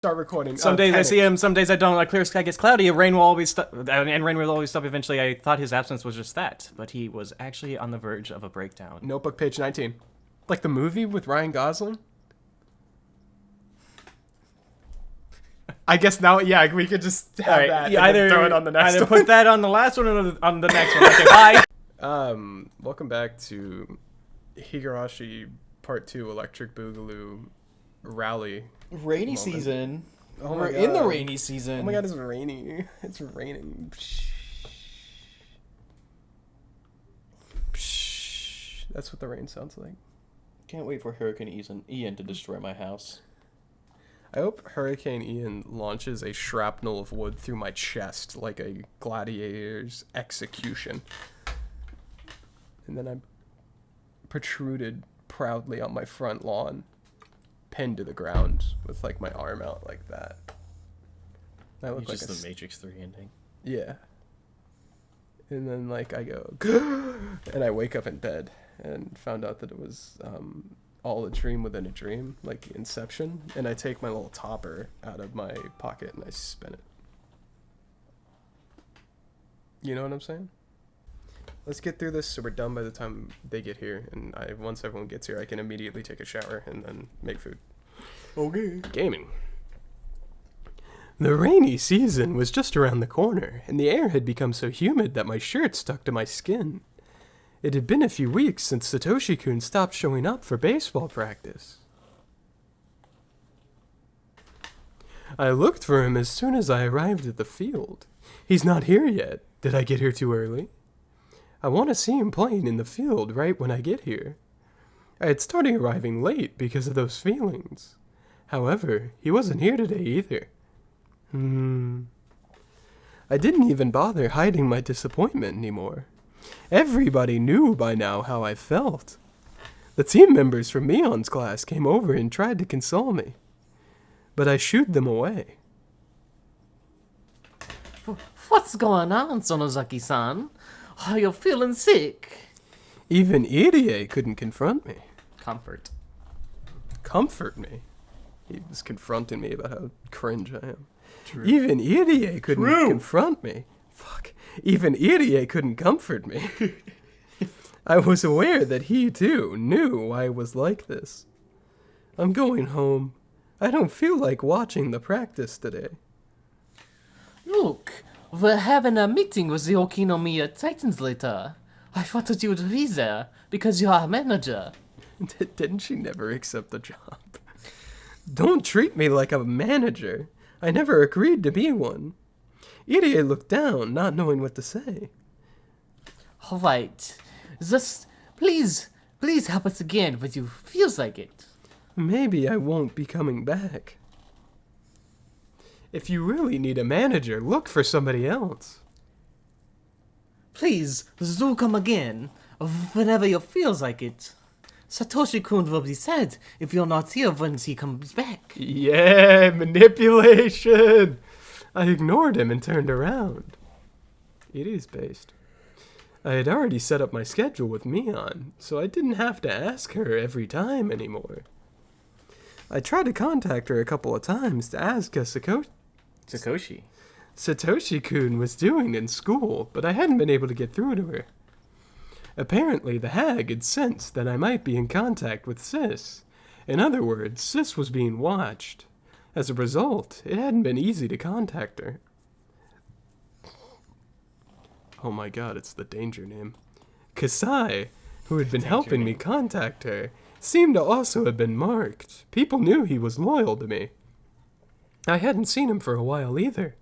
Start recording. Some days panic. I see him, some days I don't. Like clear sky gets cloudy, rain will always stop, and rain will always stop eventually. I thought his absence was just that, but he was actually on the verge of a breakdown. Notebook, page 19. Like the movie with Ryan Gosling? I guess now, yeah, we could just have that and then throw it on the next either one. put that on the last one or on the next one. Okay, bye. Welcome back to Higurashi Part 2 Electric Boogaloo Rally. Rainy moment. season. Oh my We're in the God. rainy season. Oh my god, it's rainy. It's raining. That's what the rain sounds like. Can't wait for Hurricane Ian to destroy my house. I hope Hurricane Ian launches a shrapnel of wood through my chest like a gladiator's execution. And then I'm protruded proudly on my front lawn, pinned to the ground with like my arm out like that. I look like just the Matrix 3 ending. Yeah. And then like I go and I wake up in bed and found out that it was all a dream within a dream, like Inception, and I take my little topper out of my pocket and I spin it. You know what I'm saying? Let's get through this so we're done by the time they get here, and once everyone gets here I can immediately take a shower and then make food. Okay. Gaming. The rainy season was just around the corner, and the air had become so humid that my shirt stuck to my skin. It had been a few weeks since Satoshi-kun stopped showing up for baseball practice. I looked for him as soon as I arrived at the field. He's not here yet. Did I get here too early? I want to see him playing in the field right when I get here. I had started arriving late because of those feelings. However, he wasn't here today either. I didn't even bother hiding my disappointment anymore. Everybody knew by now how I felt. The team members from Mion's class came over and tried to console me, but I shooed them away. What's going on, Sonozaki-san? Are you feeling sick? Even Irie couldn't confront me. Comfort. Comfort me? He was confronting me about how cringe I am. True. Even Irie couldn't confront me. Fuck. Even Irie couldn't comfort me. I was aware that he, too, knew I was like this. I'm going home. I don't feel like watching the practice today. Look, we're having a meeting with the Okinomiya Titans later. I wanted you to be there, because you are a manager. Didn't she never accept the job? Don't treat me like a manager. I never agreed to be one. Irie looked down, not knowing what to say. Alright, just please help us again when you feels like it. Maybe I won't be coming back. If you really need a manager, look for somebody else. Please, do come again, whenever you feels like it. Satoshi-kun will be sad if you're not here when he comes back. Yeah, manipulation! I ignored him and turned around. It is based. I had already set up my schedule with Mion, so I didn't have to ask her every time anymore. I tried to contact her a couple of times to ask how Satoshi-kun was doing in school, but I hadn't been able to get through to her. Apparently, the hag had sensed that I might be in contact with Sis. In other words, Sis was being watched. As a result, it hadn't been easy to contact her. Oh my god, it's the danger name. Kasai, who had been helping me contact her, seemed to also have been marked. People knew he was loyal to me. I hadn't seen him for a while either.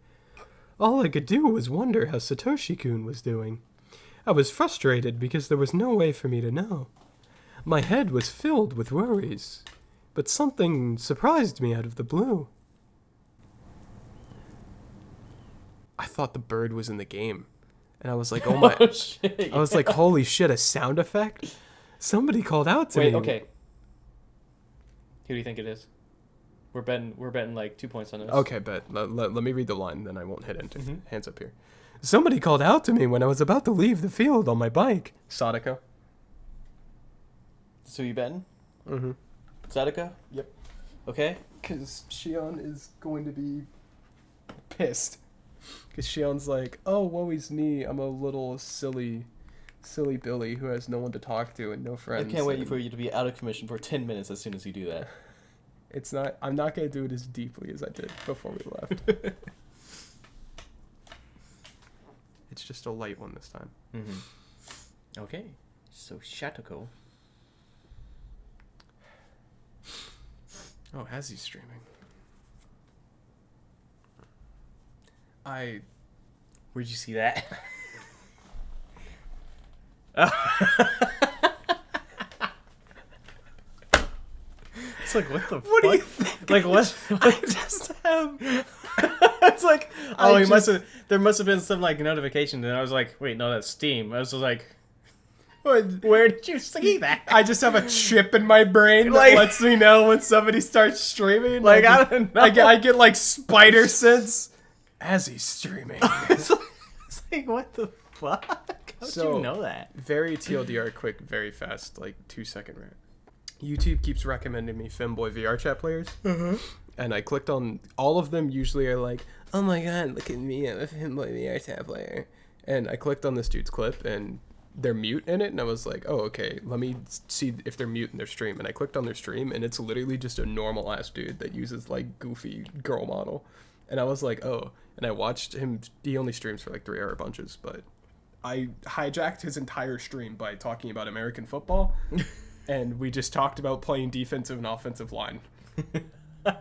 All I could do was wonder how Satoshi-kun was doing. I was frustrated because there was no way for me to know. My head was filled with worries, but something surprised me out of the blue. I thought the bird was in the game, and I was like, oh my... Oh, shit. I was like, holy shit, a sound effect? Somebody called out to me. Wait, okay. Who do you think it is? We're betting like 2 points on this. Okay, bet. Let me read the line, then I won't hit enter. Hands up here. Somebody called out to me when I was about to leave the field on my bike. Sadako. So you betting? Mm-hmm. Sadako? Yep. Okay. Because Shion is going to be pissed. Because Shion's like, oh, woe is me. I'm a little silly Billy who has no one to talk to and no I friends. can't wait for you to be out of commission for 10 minutes as soon as you do that. I'm not going to do it as deeply as I did before we left. It's just a light one this time. Mm-hmm. Okay, so Shatoko. Oh, has he streaming? Where'd you see that? It's like, what the What do you fuck? think? Like, what? I just have... It's like, oh, I he must just- have. There must have been some like notification, and I was like, wait, no, that's Steam. I was just like, where did you see that? I just have a chip in my brain that Like- lets me know when somebody starts streaming. Like, I don't know. I get like spider sense as he's streaming. It's like, what the fuck? How'd So- you know that? Very TLDR, quick, very fast, like 2-second rant. YouTube keeps recommending me Femboy VR chat players, and I clicked on all of them. Usually are like, oh my god, look at me, I'm a Femboy VR chat player. And I clicked on this dude's clip, and they're mute in it, and I was like, oh, okay, let me see if they're mute in their stream. And I clicked on their stream, and it's literally just a normal ass dude that uses like goofy girl model. And I was like, oh. And I watched him. He only streams for like 3-hour bunches, but I hijacked his entire stream by talking about American football. And we just talked about playing defensive and offensive line.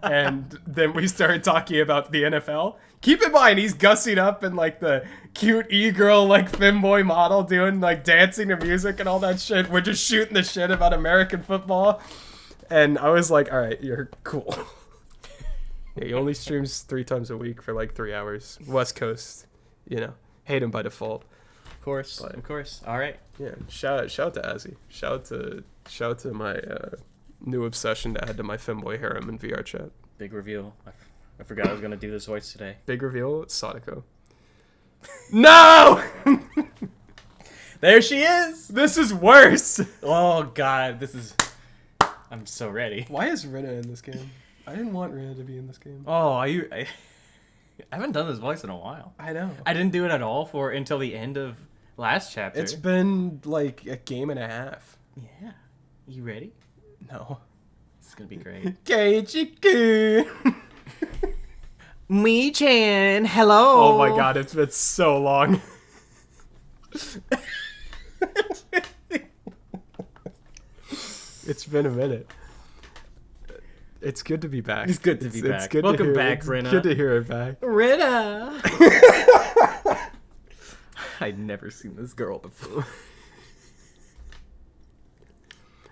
And then we started talking about the NFL. Keep in mind, he's gussing up in like the cute e-girl, like femboy model doing like dancing to music and all that shit. We're just shooting the shit about American football. And I was like, all right, you're cool. Yeah, he only streams 3 times a week for like 3 hours. West Coast, you know, hate him by default. Of course, But- of course. All right. Yeah, shout out to Azzy. Shout out to my new obsession to add to my femboy harem in VR chat. Big reveal. I forgot I was gonna do this voice today. Big reveal, Sadako. No! There she is. This is worse! Oh God, this is. I'm so ready. Why is Rina in this game? I didn't want Rina to be in this game. Oh, I haven't done this voice in a while. I know. I didn't do it at all until the end of last chapter. It's been like a game and a half. Yeah. You ready? No. It's gonna be great. Keiichi-ku! Me-chan, hello. Oh my god, it's been so long. It's been a minute. It's good to be back. It's good to be back. It's good Welcome to hear, back, it's Rina. good to hear it back. Rita. I'd never seen this girl before.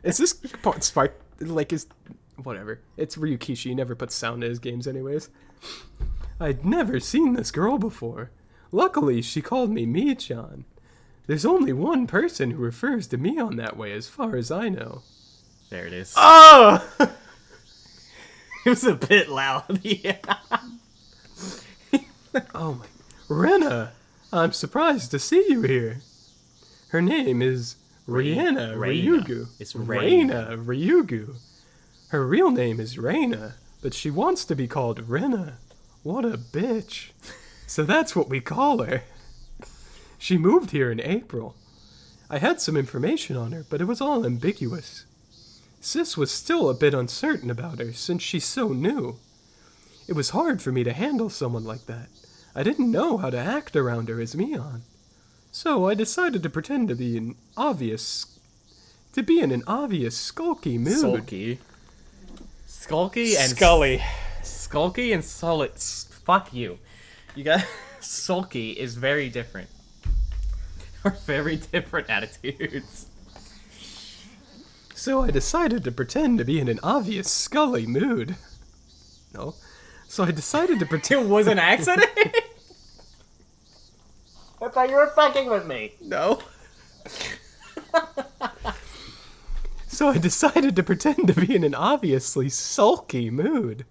Is this part Spark like is whatever? It's Ryukishi. He never puts sound in his games, anyways. I'd never seen this girl before. Luckily, she called me Mi-chan. There's only one person who refers to Mion that way, as far as I know. There it is. Oh! It was a bit loud. Yeah. Oh my, Rena! I'm surprised to see you here. Her name is Reina Ryugu. It's Reina Ryugu. Her real name is Reina, but she wants to be called Rena. What a bitch. So that's what we call her. She moved here in April. I had some information on her, but it was all ambiguous. Sis was still a bit uncertain about her since she's so new. It was hard for me to handle someone like that. I didn't know how to act around her as Mion. So I decided to pretend to be in an obvious skulky mood. Sulky. Skulky and Scully. Skulky and solid. Fuck you. You got sulky is very different. Are very different attitudes. So I decided to pretend to be in an obvious Scully mood. No. So I decided to pretend... It was an accident. I thought you were fucking with me. No. So I decided to pretend to be in an obviously sulky mood.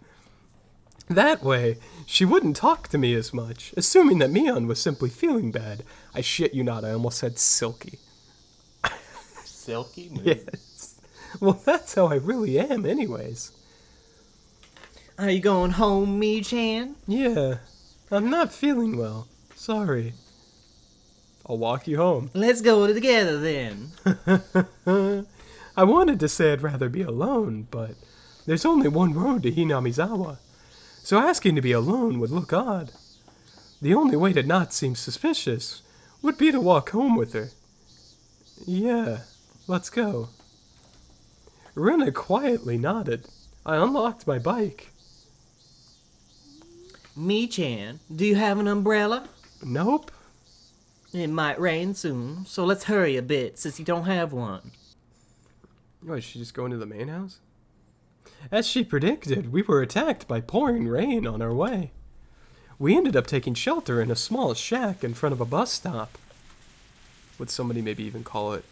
That way, she wouldn't talk to me as much, assuming that Mion was simply feeling bad. I shit you not, I almost said silky. Silky mood. Yes. Well, that's how I really am anyways. Are you going home, Me-chan? Yeah, I'm not feeling well. Sorry. I'll walk you home. Let's go together then. I wanted to say I'd rather be alone, but there's only one road to Hinamizawa, so asking to be alone would look odd. The only way to not seem suspicious would be to walk home with her. Yeah, let's go. Rena quietly nodded. I unlocked my bike. Me-chan, do you have an umbrella? Nope. It might rain soon, so let's hurry a bit since you don't have one. Oh, is she just going to the main house? As she predicted, we were attacked by pouring rain on our way. We ended up taking shelter in a small shack in front of a bus stop. Would somebody maybe even call it?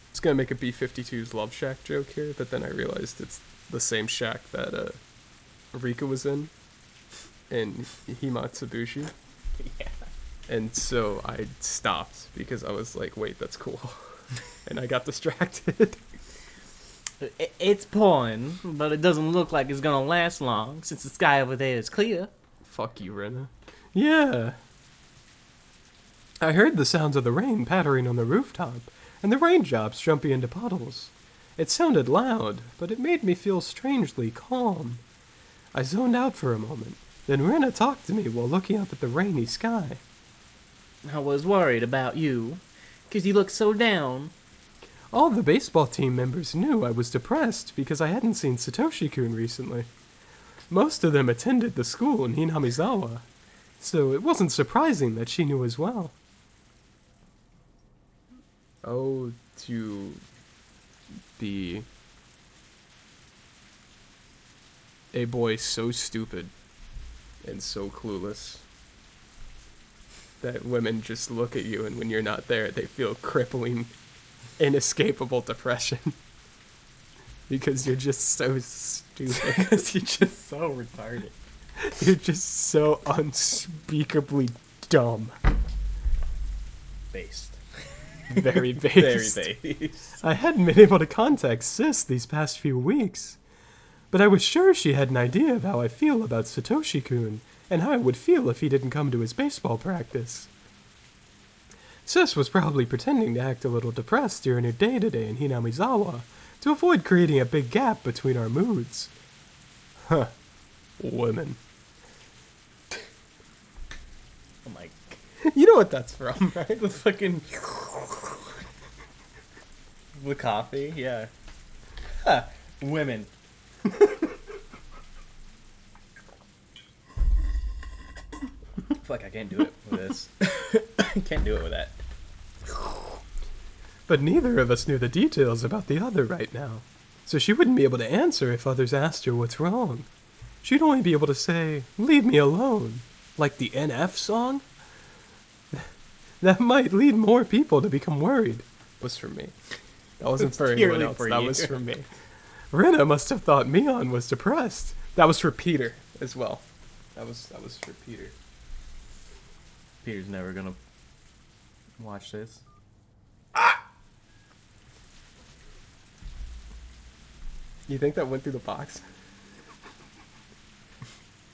I was gonna make a B-52's Love Shack joke here, but then I realized it's the same shack that Rika was in Himatsubushi. Yeah. And so I stopped because I was like, wait, that's cool. And I got distracted. It's pouring, but it doesn't look like it's gonna last long since the sky over there is clear. Fuck you, Rena. Yeah. I heard the sounds of the rain pattering on the rooftop, and the raindrops jumping into puddles. It sounded loud, but it made me feel strangely calm. I zoned out for a moment. Then Rena talked to me while looking up at the rainy sky. I was worried about you, 'cause you look so down. All the baseball team members knew I was depressed because I hadn't seen Satoshi-kun recently. Most of them attended the school in Hinamizawa, so it wasn't surprising that she knew as well. Oh, to be a boy so stupid and so clueless that women just look at you and when you're not there, they feel crippling, inescapable depression. Because you're just so stupid. Because you're just so retarded. You're just so unspeakably dumb. Based. Very based. Very based. I hadn't been able to contact Sis these past few weeks, but I was sure she had an idea of how I feel about Satoshi-kun and how I would feel if he didn't come to his baseball practice. Sis was probably pretending to act a little depressed during her day-to-day in Hinamizawa to avoid creating a big gap between our moods. Huh. Women. Oh my. You know what that's from, right? The fucking. The coffee, yeah. Huh. Women. Fuck, I can't do it with this. I can't do it with that. But neither of us knew the details about the other right now, so she wouldn't be able to answer if others asked her what's wrong. She'd only be able to say, "Leave me alone," like the NF song. That might lead more people to become worried. Was for me. That wasn't for anyone purely else. for That you. was for me. Rena must have thought Mion was depressed. That was for Peter as well. That was for Peter. Peter's never gonna watch this. You think that went through the box?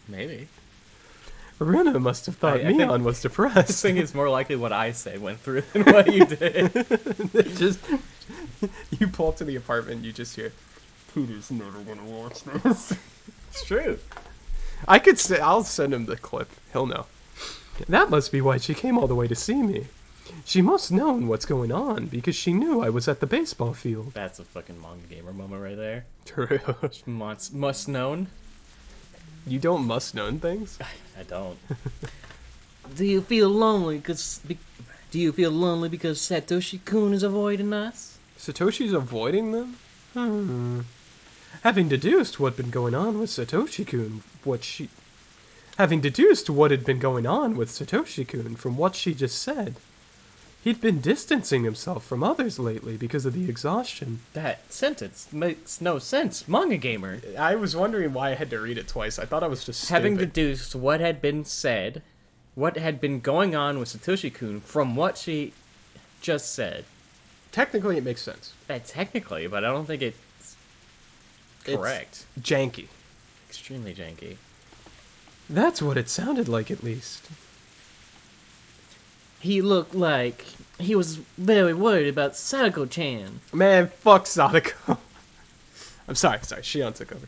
Maybe. Rena must have thought I think- Mion was I depressed. think it's more likely what I say went through than what you did. Just you pull up to the apartment and you just hear Peter's never gonna watch this. It's true. I could say I'll send him the clip. He'll know. That must be why she came all the way to see me. She must have known what's going on because she knew I was at the baseball field. That's a fucking manga gamer moment right there. True. Must known. You don't must known things? I don't. Do you feel lonely because Satoshi-kun is avoiding us? Satoshi's avoiding them? Having deduced what had been going on with Satoshi-kun, from what she just said, he'd been distancing himself from others lately because of the exhaustion. That sentence makes no sense, manga gamer. I was wondering why I had to read it twice. I thought I was just Having stupid. deduced what had been said, what had been going on with Satoshi-kun from what she just said. Technically, it makes sense. Technically, but I don't think it's Correct. Janky. Extremely janky. That's what it sounded like, at least. He looked like he was very worried about Sadako-chan. Man, fuck Sadako. I'm sorry. Shion took over.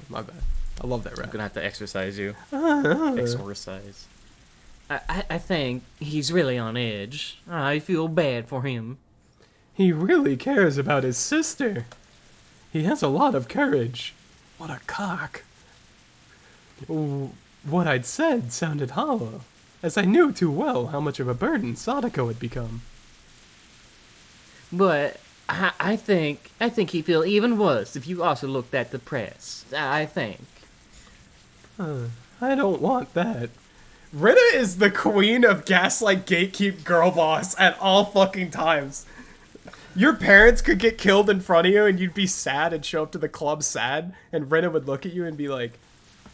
My bad. I love that I'm rap. gonna have to exercise you. Uh-huh. Exorcise. I think he's really on edge. I feel bad for him. He really cares about his sister. He has a lot of courage. What a cock. What I'd said sounded hollow, as I knew too well how much of a burden Sadako had become. But I think he'd feel even worse if you also looked at the press. I think. I don't want that. Rita is the queen of gaslight gatekeep girl boss at all fucking times. Your parents could get killed in front of you and you'd be sad and show up to the club sad, and Rita would look at you and be like,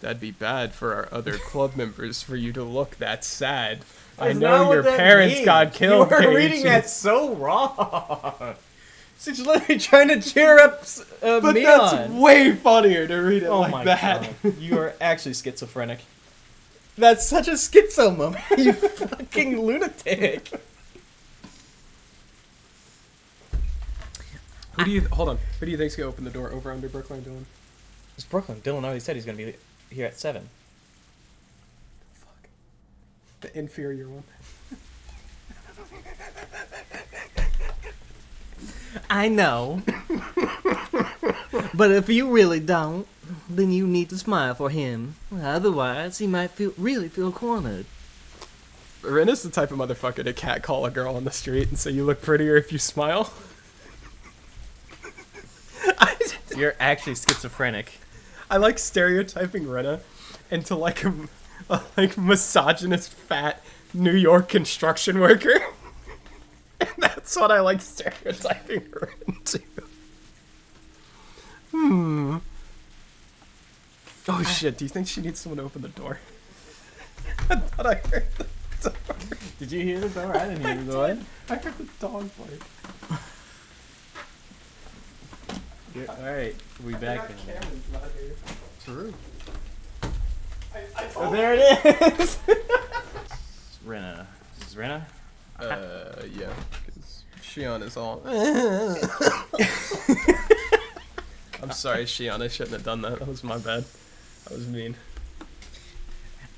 that'd be bad for our other club members for you to look that sad. I know your parents got killed. You were Paige." reading that so wrong. She's literally trying to cheer up But Mion. that's way funnier to read it Oh like my that. god. You are actually schizophrenic. That's such a schizo moment. You fucking lunatic. Who do you think's gonna open the door? Over under Brooklyn Dylan? It's Brooklyn. Dylan already said he's gonna be here at 7. Fuck. The inferior one. I know. But if you really don't, then you need to smile for him. Otherwise, he might really feel cornered. Rena's the type of motherfucker to catcall a girl on the street and say you look prettier if you smile. You're actually schizophrenic. I like stereotyping Rena into like a like misogynist fat New York construction worker. And that's what I like stereotyping her into. Oh shit, do you think she needs someone to open the door? I thought I heard the door. Did you hear the door? I didn't hear the door. I heard the dog bark. Alright, we back in. Cameron's not here. True. I Oh, there it is! Rena. This is Rena? Yeah, because Shion is all. I'm sorry, Shion. I shouldn't have done that. That was my bad. That was mean.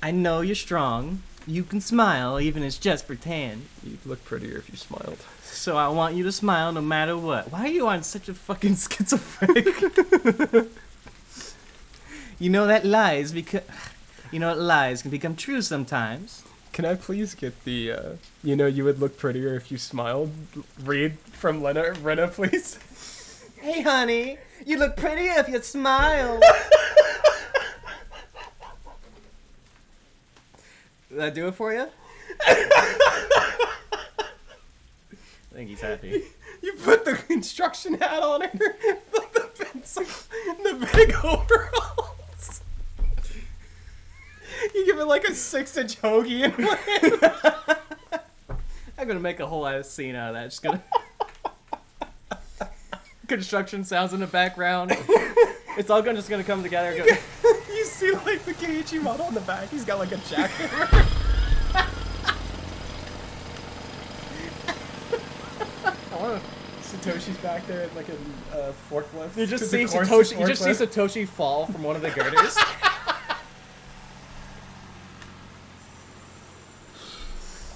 I know you're strong. You can smile, even if it's just pretend. You'd look prettier if you smiled. So I want you to smile no matter what. Why are you on such a fucking schizophrenic? You know that lies can become true sometimes. Can I please get the, you would look prettier if you smiled? Read from Rena, please. Hey, honey, you look prettier if you smile. Did I do it for you? I think he's happy. You put the construction hat on her, the pencil, the big overalls. You give it like a 6-inch hoagie and I'm gonna make a whole ass scene out of that. Just gonna construction sounds in the background. It's all just gonna come together. you see like the Keiichi model on the back. He's got like a jacket. Satoshi's back there at like a forklift. You just see The course Satoshi. You just see forklift. Satoshi fall from one of the girders.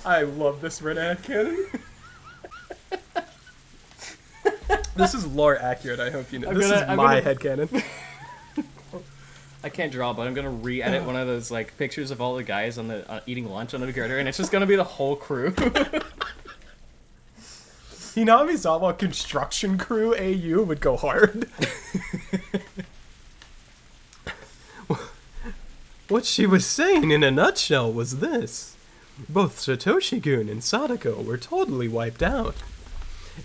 I love this Red headcanon. This is lore accurate, I hope you know. This is my headcanon. I can't draw, but I'm gonna re-edit one of those like pictures of all the guys on the eating lunch on the girder, and it's just gonna be the whole crew. Hinamizawa Construction Crew AU would go hard. What she was saying in a nutshell was this. Both Satoshi-gun and Sadako were totally wiped out.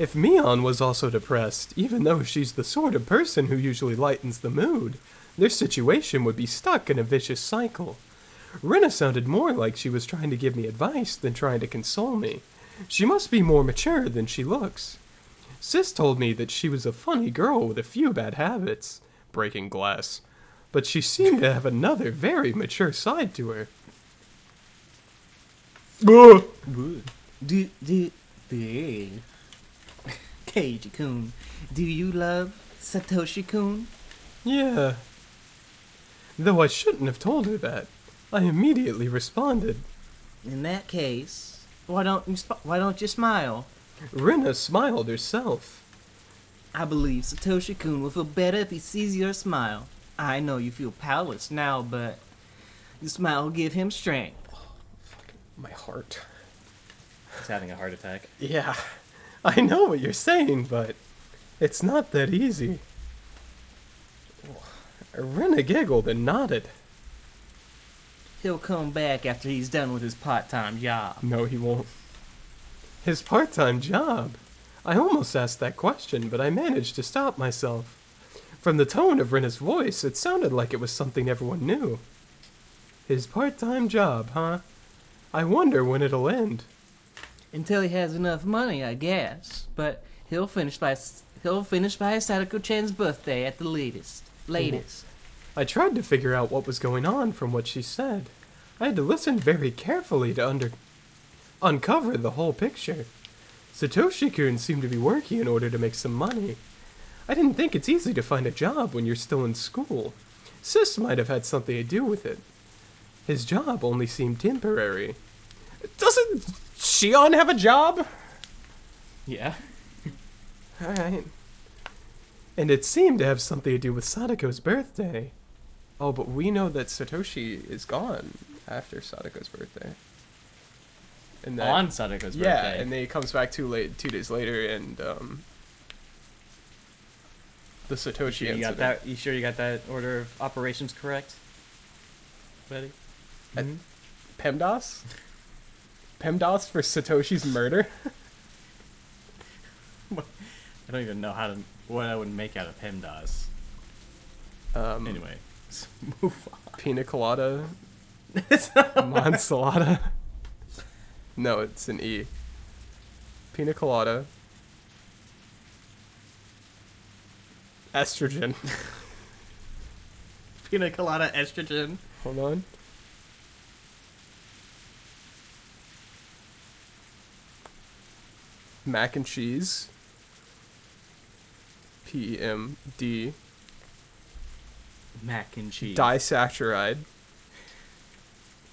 If Mion was also depressed, even though she's the sort of person who usually lightens the mood, their situation would be stuck in a vicious cycle. Rena sounded more like she was trying to give me advice than trying to console me. She must be more mature than she looks. Sis told me that she was a funny girl with a few bad habits, breaking glass. But she seemed to have another very mature side to her. Keiji-kun, do you love Satoshi-kun? Yeah. Though I shouldn't have told her that. I immediately responded. In that case, why don't you smile? Rina smiled herself. I believe Satoshi-kun will feel better if he sees your smile. I know you feel powerless now, but the smile will give him strength. My heart. He's having a heart attack. Yeah, I know what you're saying, but it's not that easy. Rina giggled and nodded. He'll come back after he's done with his part-time job. No, he won't. His part-time job? I almost asked that question, but I managed to stop myself. From the tone of Rina's voice, it sounded like it was something everyone knew. His part-time job, huh? I wonder when it'll end. Until he has enough money, I guess. But he'll finish by Sadako-chan's birthday at the latest. I tried to figure out what was going on from what she said. I had to listen very carefully to uncover the whole picture. Satoshi-kun seemed to be working in order to make some money. I didn't think it's easy to find a job when you're still in school. Sis might have had something to do with it. His job only seemed temporary. Doesn't Shion have a job? Yeah. Alright. And it seemed to have something to do with Sadako's birthday. Oh, but we know that Satoshi is gone after Sadako's birthday. And that, On Sadako's birthday. yeah, and then he comes back 2 days later, and the Satoshi You got incident. that? You sure you got that order of operations correct, buddy? PEMDAS? PEMDAS for Satoshi's murder? I don't even know what I would make out of PEMDAS. Anyway, let's move on. Pina colada? Monsalada? No, it's an E. Pina colada. Estrogen. Pina colada estrogen. Hold on. Mac and cheese. PMD. Mac and cheese. Disaccharide.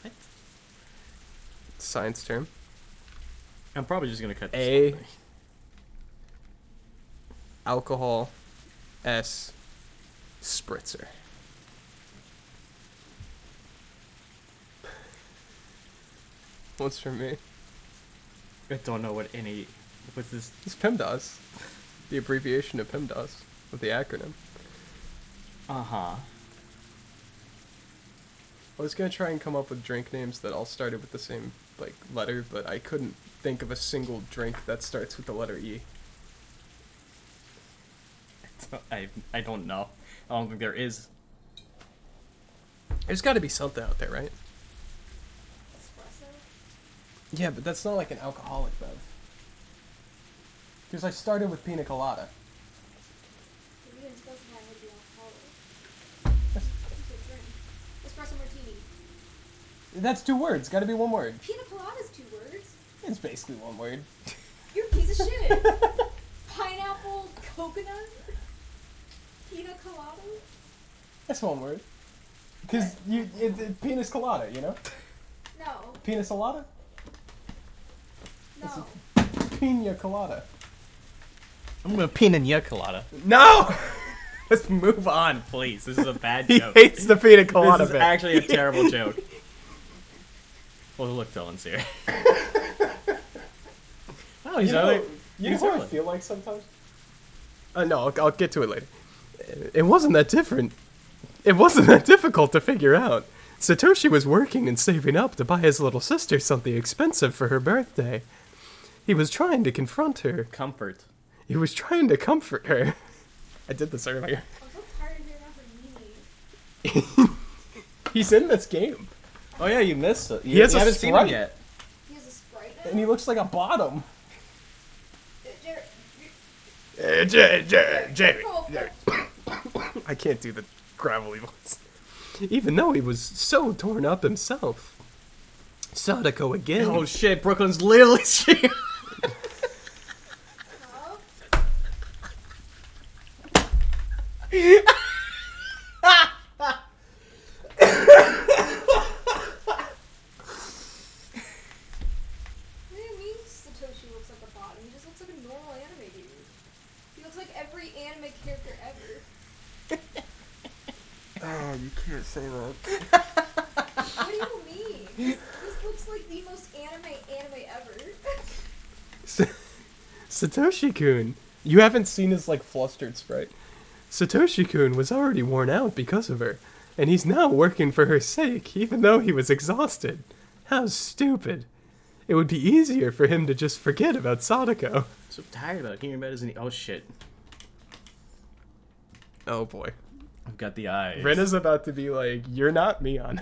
What? Science term. I'm probably just gonna cut this. A. Alcohol. S. Spritzer. What's for me? I don't know what this. It's PEMDAS. The abbreviation of PEMDAS. Of the acronym. Uh-huh. I was gonna try and come up with drink names that all started with the same, letter, but I couldn't think of a single drink that starts with the letter E. I don't know. I don't think there is. There's gotta be something out there, right? Espresso? Yeah, but that's not like an alcoholic bev. Because I started with pina colada. You didn't specify it would be alcoholic. It's a drink. Espresso martini. That's 2 words. Gotta be 1 word. Pina colada's 2 words. It's basically 1 word. You're a piece of shit. Pineapple, coconut, pina colada. That's 1 word. Because penis colada, you know? No, Pina colada? no. Pina colada. I'm gonna pina colada. No! Let's move on, please. This is a bad He joke. hates the pina colada This is bit. actually a terrible joke. Well, look, Dylan's here. Oh, he's You know he's what I early. feel like sometimes? No, I'll get to it later. It wasn't that different. It wasn't that difficult to figure out. Satoshi was working and saving up to buy his little sister something expensive for her birthday. He was trying to confront her. Comfort. He was trying to comfort her. I did this earlier. I'm so tired of hearing that from Mimi. He's in this game. Oh yeah, you missed it. He has a haven't seen Sprite. him yet. He has a Sprite now? And he looks like a bottom. Jared, Jerry. oh, I can't do the gravelly voice. Even though he was so torn up himself. Sadako again. Oh shit, Brooklyn's literally she. What do you mean Satoshi looks like a bot? He just looks like a normal anime dude. He looks like every anime character ever. Oh, you can't say that. What do you mean? This looks like the most anime ever. Satoshi-kun. You haven't seen his, like, flustered sprite. Satoshi-kun was already worn out because of her, and he's now working for her sake, even though he was exhausted. How stupid. It would be easier for him to just forget about Sadako. So tired about hearing about his. Oh shit. Oh boy. I've got the eyes. Rena's about to be like, you're not Mion.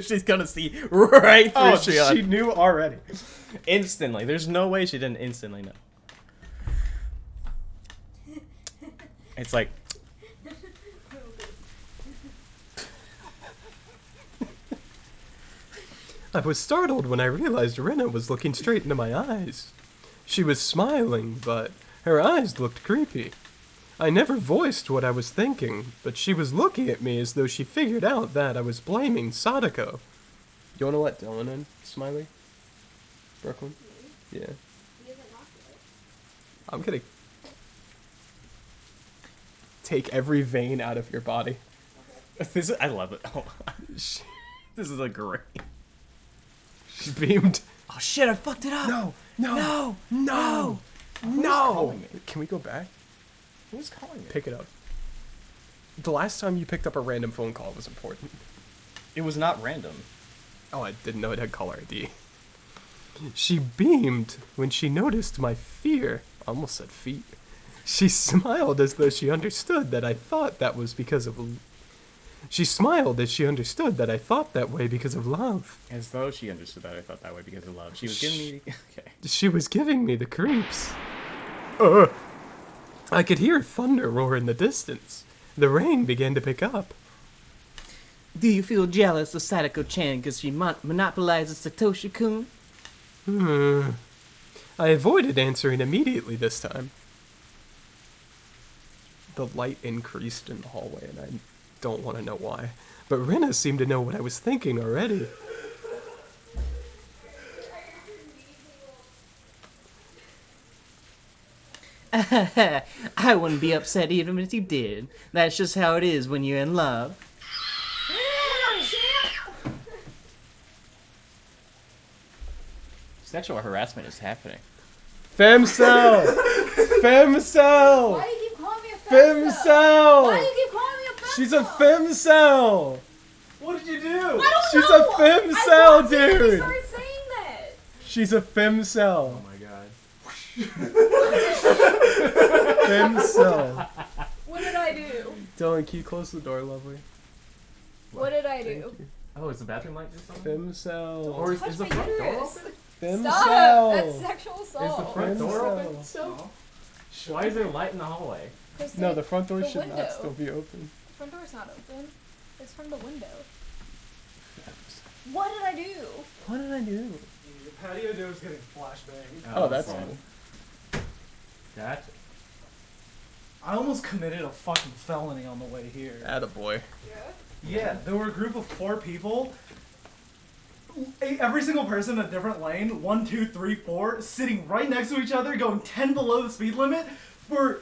She's gonna see right through Oh, Shion. she knew already. Instantly. There's no way she didn't instantly know. It's like, I was startled when I realized Rena was looking straight into my eyes. She was smiling, but her eyes looked creepy. I never voiced what I was thinking, but she was looking at me as though she figured out that I was blaming Sadako. You wanna let Dylan in, Smiley? Brooklyn? Yeah. He hasn't locked it. I'm gonna take every vein out of your body. this is, I love it. Oh, She this is a great. beamed. Oh shit! I fucked it up. No! No! No! No! Who's No! calling me? Can we go back? Who's calling me? Pick it up. The last time you picked up a random phone call was important. It was not random. Oh, I didn't know it had caller ID. She beamed when she noticed my fear. I almost said feet. She smiled as though she understood that I thought that was because of... She smiled as she understood that I thought that way because of love. As though she understood that I thought that way because of love. She was giving me. Okay. She was giving me the creeps. I could hear thunder roar in the distance. The rain began to pick up. Do you feel jealous of Sadako-chan because she monopolizes Satoshi-kun? I avoided answering immediately this time. The light increased in the hallway, and I don't want to know why. But Rena seemed to know what I was thinking already. I wouldn't be upset even if you did. That's just how it is when you're in love. Sexual harassment is happening. Femcel! Femcel! Why do you keep calling me a femcel? Femcel! Why do you keep calling me a femcel? She's a femcel! What did you do? I don't She's know. a femcel, I watched it when you dude. started saying that. She's a femcel. Oh my god. Femcel. What did I do? Dylan, can you close the door, lovely? What did I do? Oh, is the bathroom light just on? Femcel. Or is Touch the my front door uterus. open? Femcel. Stop! That's sexual Is the assault. front door open? Femcel. Why is there light in the hallway? No, the front door The should window. not still be open. The front door's not open. It's from the window. What did I do? What did I do? The patio door's getting flashbang. Oh, that's cool. Gotcha. I almost committed a fucking felony on the way here. Attaboy. Yeah, there were a group of 4 people. Every single person in a different lane, 1, 2, 3, 4, sitting right next to each other, going 10 below the speed limit for,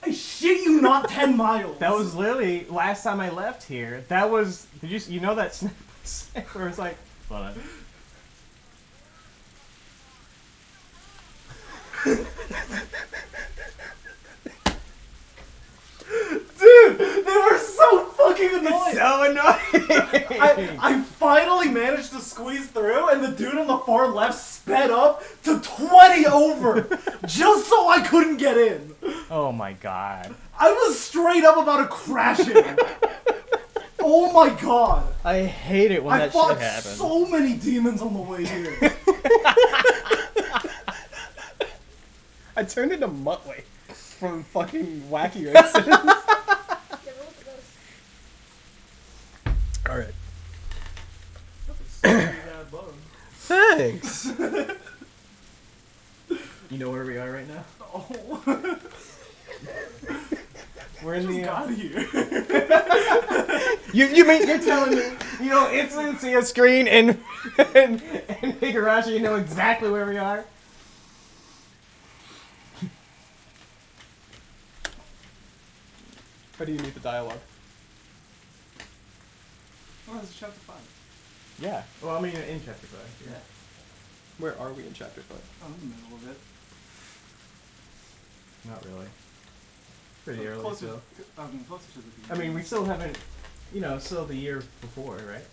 I shit you not, 10 miles. That was literally last time I left here. That was. Did you know that snap where it's like. Hold on. Dude, they were so fucking annoying. So annoying. I finally managed to squeeze through, and the dude on the far left sped up to 20 over, just so I couldn't get in. Oh my god. I was straight up about to crash it. Oh my god. I hate it when I that fought shit happens. so many demons on the way here. I turned into Muttley from fucking Wacky Races. All right. Bad bone. Thanks. You know where we are right now? Oh. We're in the. Got here. You mean you're telling me you don't instantly see a screen and Higurashi, you know exactly where we are? How do you need the dialogue? Oh, this is chapter 5. Yeah. Well, I mean in chapter 5. Yeah. Where are we in chapter 5? I'm in the middle of it. Not really. Pretty early Closer, still. closer to the beginning. I mean, we still haven't, still the year before, right?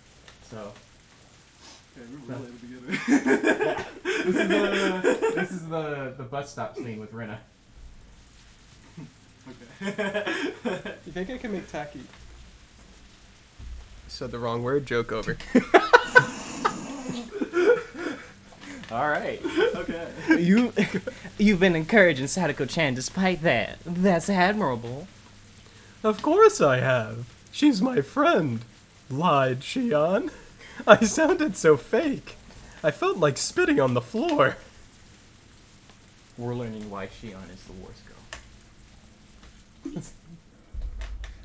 So. Okay, we're really at the beginning. This is the bus stop scene with Rena. Okay. You think I can make tacky? Said the wrong word. Joke over. All right. Okay. You've been encouraging Sadako-chan despite that. That's admirable. Of course I have. She's my friend. Lied, Shion. I sounded so fake. I felt like spitting on the floor. We're learning why Shion is the worst girl.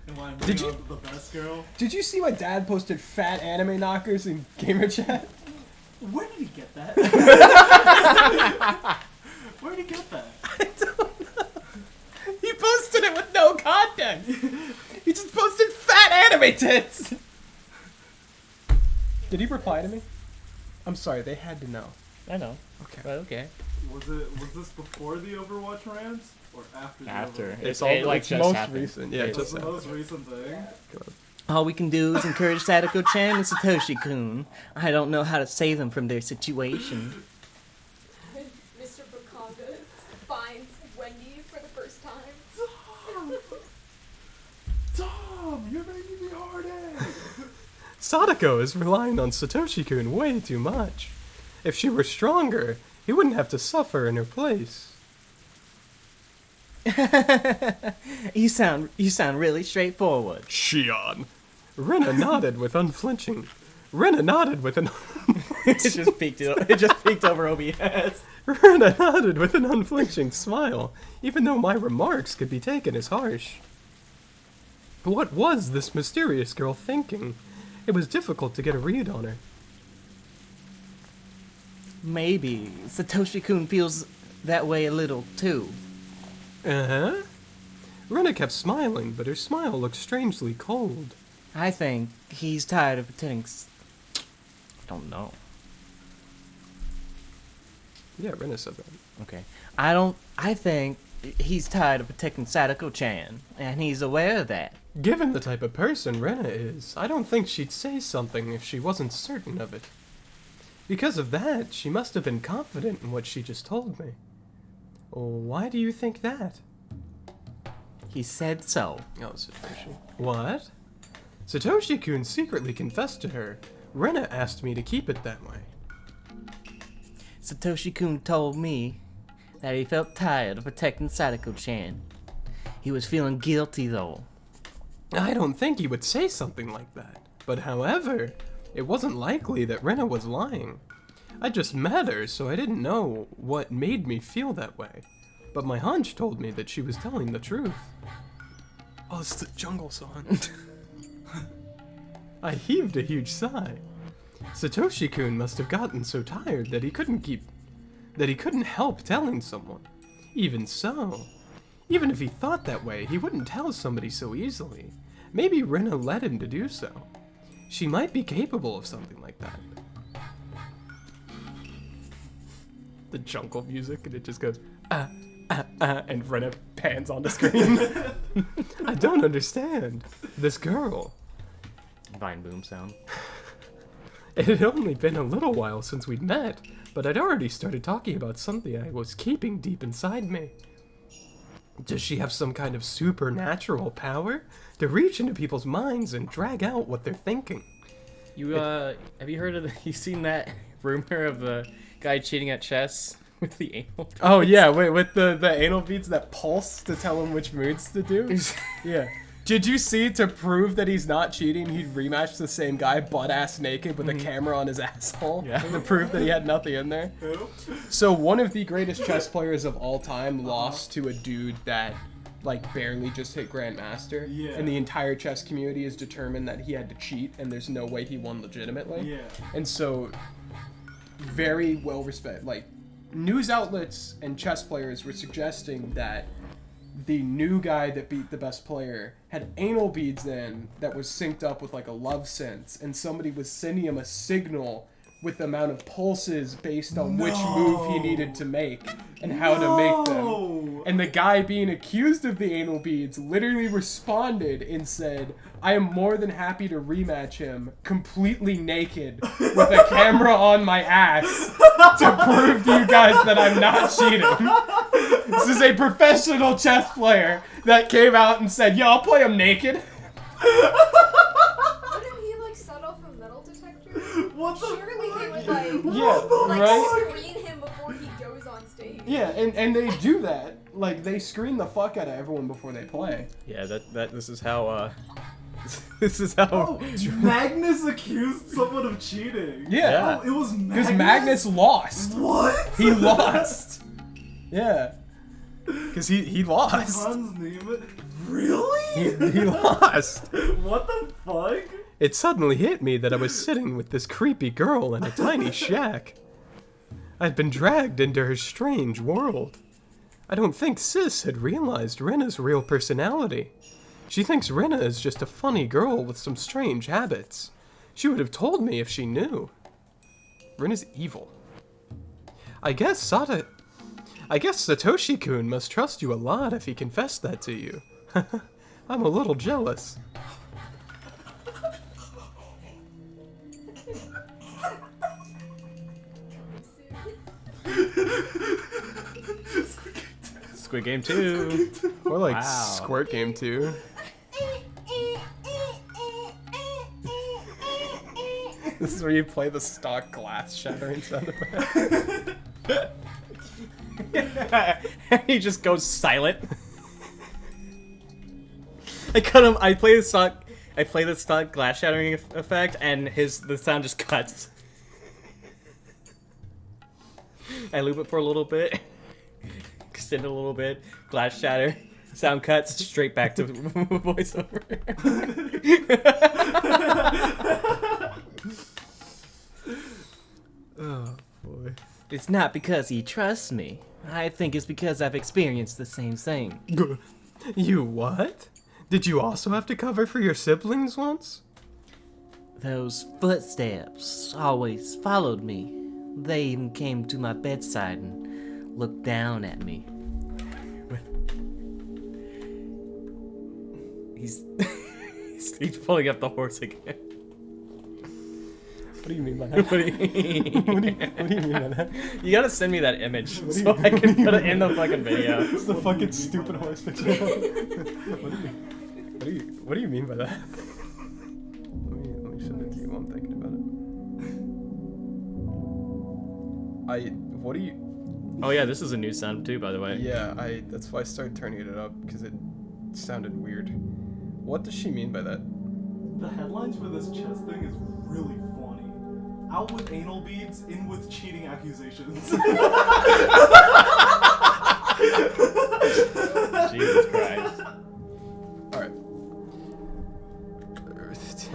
And why I'm Did you- the best girl? Did you see my dad posted fat anime knockers in gamer chat? Where did he get that? Where did he get that? I don't know. He posted it with no content. He just posted fat anime tits. Did he reply to me? I'm sorry, they had to know. I know. Okay. But okay. Was this before the Overwatch rants or after? After. The Overwatch? It's It, all like, it's just most happened. recent. Yeah, It it That's just the happened. most recent thing. All we can do is encourage Sadako-chan and Satoshi-kun. I don't know how to save them from their situation. Mr. Bakanga finds Wendy for the first time. Tom, you're making me heartache. Sadako is relying on Satoshi-kun way too much. If she were stronger, he wouldn't have to suffer in her place. You sound really straightforward. Shion. Rena nodded with unflinching. Rena nodded with an. It just peeked over OBS. Rena nodded with an unflinching smile, even though my remarks could be taken as harsh. What was this mysterious girl thinking? It was difficult to get a read on her. Maybe Satoshi-kun feels that way a little too. Uh-huh. Rena kept smiling, but her smile looked strangely cold. I think he's tired of pretending. I don't know. Yeah, Rena said that. Okay. I think he's tired of protecting Sadako-chan, and he's aware of that. Given the type of person Rena is, I don't think she'd say something if she wasn't certain of it. Because of that, she must have been confident in what she just told me. Why do you think that? He said so. Oh, Satoshi. What? Satoshi-kun secretly confessed to her. Rena asked me to keep it that way. Satoshi-kun told me that he felt tired of protecting Sadako-chan. He was feeling guilty though. I don't think he would say something like that. But however, it wasn't likely that Rena was lying. I just met her, so I didn't know what made me feel that way. But my hunch told me that she was telling the truth. Oh, it's the jungle song. I heaved a huge sigh. Satoshi-kun must have gotten so tired that he couldn't help telling someone. Even so, even if he thought that way, he wouldn't tell somebody so easily. Maybe Rena led him to do so. She might be capable of something like that. The jungle music, and it just goes, and Rena pans on the screen. I don't understand. This girl. Vine boom sound. It had only been a little while since we'd met, but I'd already started talking about something I was keeping deep inside me. Does she have some kind of supernatural power to reach into people's minds and drag out what they're thinking? You have you heard of you seen that rumor of the guy cheating at chess with the anal? Oh yeah, wait, with the anal beads that pulse to tell him which moves to do? Yeah. Did you see, to prove that he's not cheating, he'd rematch the same guy butt-ass naked with a camera on his asshole to prove that he had nothing in there? So one of the greatest chess players of all time lost to a dude that like barely just hit Grandmaster. Yeah. And the entire chess community is determined that he had to cheat and there's no way he won legitimately. Yeah. And so very well respected, like news outlets and chess players were suggesting that the new guy that beat the best player had anal beads in that was synced up with like a love sense, and somebody was sending him a signal with the amount of pulses based on which move he needed to make and how to make them. And the guy being accused of the anal beads literally responded and said, I am more than happy to rematch him completely naked with a camera on my ass to prove to you guys that I'm not cheating. This is a professional chess player that came out and said, yo, I'll play him naked. Wouldn't he like set off a metal detector? What the Surely he would screen him before he goes on stage. Yeah, and they do that. Like, they screen the fuck out of everyone before they play. Yeah, this is how this is how Magnus accused someone of cheating. Yeah. Oh, it was Magnus? Because Magnus lost. What? He lost. Yeah. Because he lost. Hans Niemann? Really? He lost. What the fuck? It suddenly hit me that I was sitting with this creepy girl in a tiny shack. I'd been dragged into her strange world. I don't think Sis had realized Rena's real personality. She thinks Rena is just a funny girl with some strange habits. She would have told me if she knew. Rena's evil. I guess Satoshi-kun must trust you a lot if he confessed that to you. I'm a little jealous. Squid Game 2. Or like Wow. Squirt Game 2. This is where you play the stock glass shattering sound effect. He just goes silent. I play the stock glass shattering effect, and the sound just cuts. I loop it for a little bit, extend it a little bit, glass shatter, sound cuts, straight back to voiceover. Oh boy. It's not because he trusts me. I think it's because I've experienced the same thing. You what? Did you also have to cover for your siblings once? Those footsteps always followed me. They even came to my bedside and looked down at me. He's pulling up the horse again. What do you mean by that? What do you mean? What do you mean by that? You gotta send me that image so I can put it in the fucking video. It's the fucking stupid horse picture. What do you mean by that? Let me send it to you while I'm thinking about it. What do you? Oh yeah, this is a new sound too, by the way. Yeah, that's why I started turning it up because it sounded weird. What does she mean by that? The headlines for this chess thing is really funny. Out with anal beads, in with cheating accusations. Jesus Christ. Alright.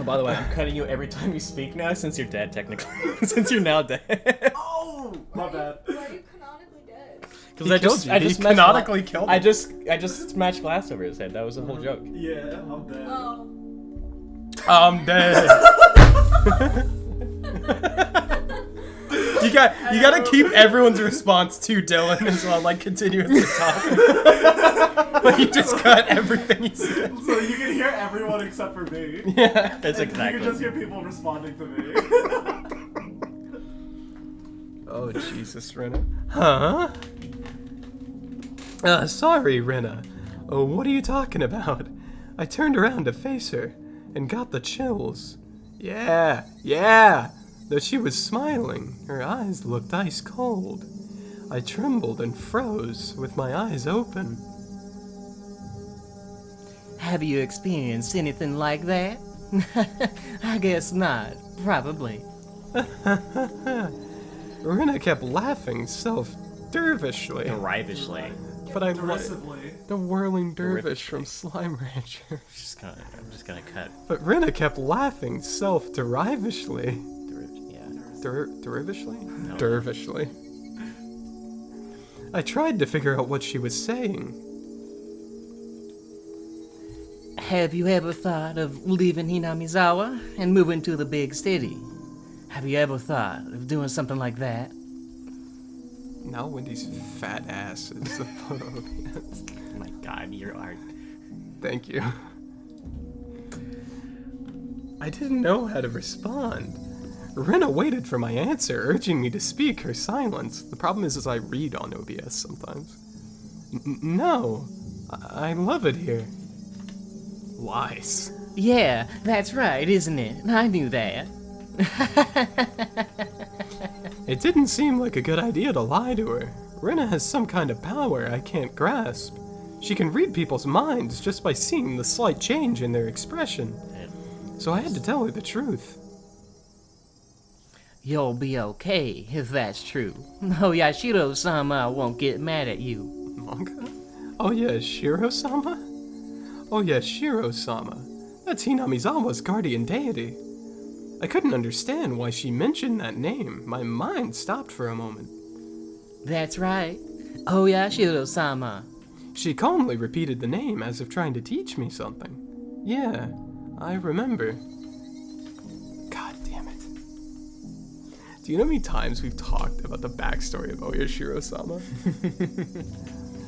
Oh, by the way, I'm cutting you every time you speak now, since you're dead technically. Since you're now dead. Oh, my bad. Why are you canonically dead? Because I just he smashed canonically killed him. I just smashed glass over his head. That was the whole joke. Yeah, I'm dead. Oh. I'm dead. You gotta keep everyone's response to Dylan as well, like continuously talking. Like you just cut everything he said. So you can hear everyone except for me. Yeah. That's You exactly. can just hear people responding to me. Oh Jesus, Rena. Huh? Sorry, Rena. Oh, what are you talking about? I turned around to face her and got the chills. Yeah. Though she was smiling, her eyes looked ice cold. I trembled and froze with my eyes open. Have you experienced anything like that? I guess not. Probably. Rena kept laughing self-dervishly. Derivishly. But I like Aggressively. the whirling dervish from Slime Rancher. I'm just gonna cut. But Rena kept laughing self-derivishly. Yeah. Derivishly? Dervishly. I tried to figure out what she was saying. Have you ever thought of leaving Hinamizawa and moving to the big city? Have you ever thought of doing something like that? Now Wendy's fat ass is the photo of me. Oh my god, your art. Thank you. I didn't know how to respond. Rena waited for my answer, urging me to speak her silence. The problem is I read on OBS sometimes. No, I love it here. Lies. Yeah, that's right, isn't it? I knew that. It didn't seem like a good idea to lie to her. Rena has some kind of power I can't grasp. She can read people's minds just by seeing the slight change in their expression. So I had to tell her the truth. You'll be okay if that's true. Oh, Yashiro-sama won't get mad at you. Manga? Oh yeah, Shiro-sama? Oh yeah, Shiro-sama. That's Hinamizawa's guardian deity. I couldn't understand why she mentioned that name. My mind stopped for a moment. That's right. Oh, Yashiro-sama. She calmly repeated the name as if trying to teach me something. Yeah, I remember. God damn it. Do you know how many times we've talked about the backstory of Oyashiro-sama?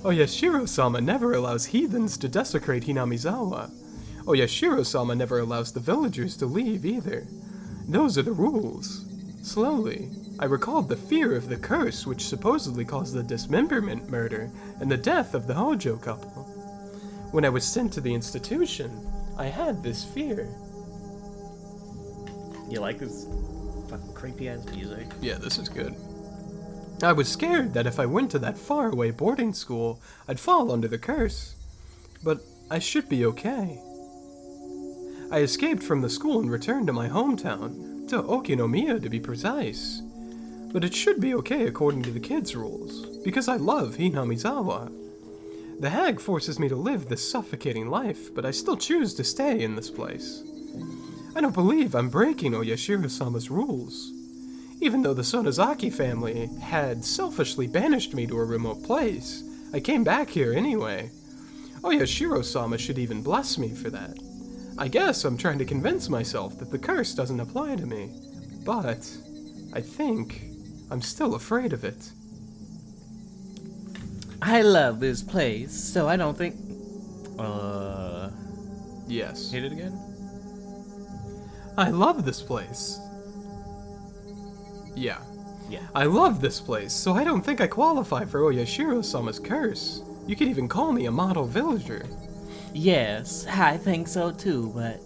Oyashiro-sama never allows heathens to desecrate Hinamizawa. Oyashiro-sama never allows the villagers to leave either. Those are the rules. Slowly, I recalled the fear of the curse which supposedly caused the dismemberment murder and the death of the Hojo couple. When I was sent to the institution, I had this fear. You like this fucking creepy ass music? Yeah, this is good. I was scared that if I went to that faraway boarding school, I'd fall under the curse. But I should be okay. I escaped from the school and returned to my hometown, to Okinomiya to be precise. But it should be okay according to the kids' rules, because I love Hinamizawa. The hag forces me to live this suffocating life, but I still choose to stay in this place. I don't believe I'm breaking Oyashiro-sama's rules. Even though the Sonozaki family had selfishly banished me to a remote place, I came back here anyway. Oyashiro-sama should even bless me for that. I guess I'm trying to convince myself that the curse doesn't apply to me, but I think I'm still afraid of it. I love this place, so I don't think... Yes. Hit it again? I love this place. Yeah. Yeah. I love this place, so I don't think I qualify for Oyashiro-sama's curse. You could even call me a model villager. Yes, I think so too, but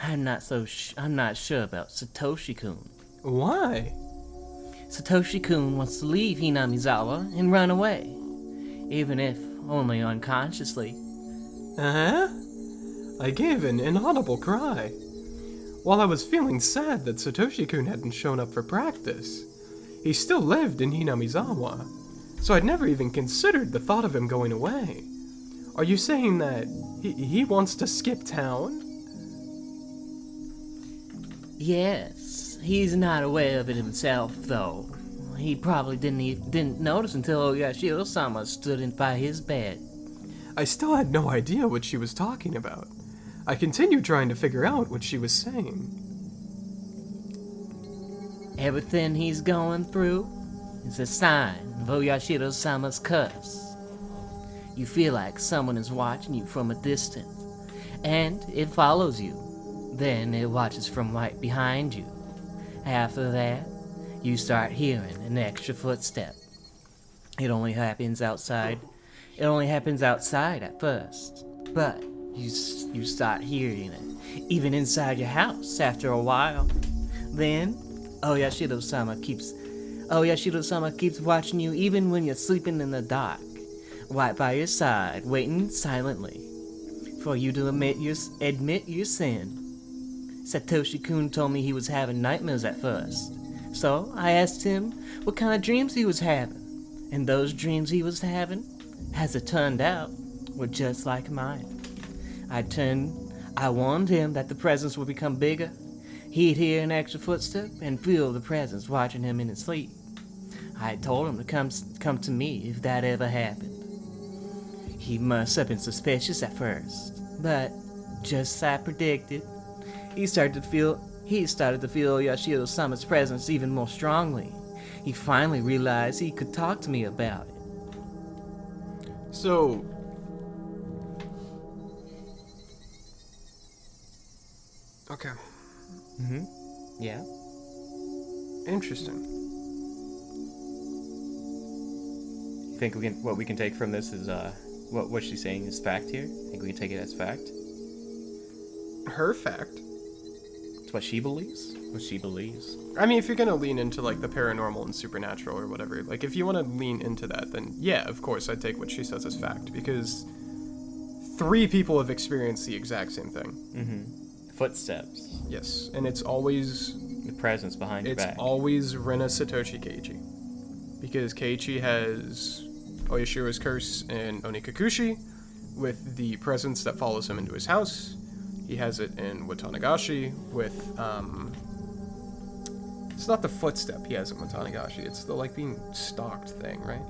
I'm not sure about Satoshi-kun. Why? Satoshi-kun wants to leave Hinamizawa and run away, even if only unconsciously. Uh-huh? I gave an inaudible cry. While I was feeling sad that Satoshi-kun hadn't shown up for practice, he still lived in Hinamizawa, so I'd never even considered the thought of him going away. Are you saying that he wants to skip town? Yes, he's not aware of it himself, though. He probably didn't notice until Oyashiro-sama stood by his bed. I still had no idea what she was talking about. I continued trying to figure out what she was saying. Everything he's going through is a sign of Oyashiro-sama's curse. You feel like someone is watching you from a distance, and it follows you. Then it watches from right behind you. After that, you start hearing an extra footstep. It only happens outside at first, but you start hearing it, even inside your house after a while. Then, Oyashiro-sama keeps watching you even when you're sleeping in the dark, right by your side, waiting silently. for you to admit your sin. Satoshi-kun told me he was having nightmares at first. So I asked him what kind of dreams he was having. And those dreams he was having, as it turned out, were just like mine. I warned him that the presence would become bigger. He'd hear an extra footstep and feel the presence watching him in his sleep. I told him to come to me if that ever happened. He must have been suspicious at first, but just as I predicted, he started to feel Yoshido-sama's presence even more strongly. He finally realized he could talk to me about it. So, okay, Yeah? interesting. You think what we can take from this is what she's saying is fact here? Think we can take it as fact? Her fact. It's what she believes? What she believes. I mean, if you're gonna lean into like the paranormal and supernatural or whatever, like if you want to lean into that, then yeah, of course, I'd take what she says as fact because 3 people have experienced the exact same thing. Footsteps. Yes, and it's always The presence behind your it's back. always Rena Satoshi Keiichi, because Keiichi has Oyashira's curse and Onikakushi, with the presence that follows him into his house. He has it in Watanagashi with it's not the footstep he has in Watanagashi, it's the like being stalked thing, right?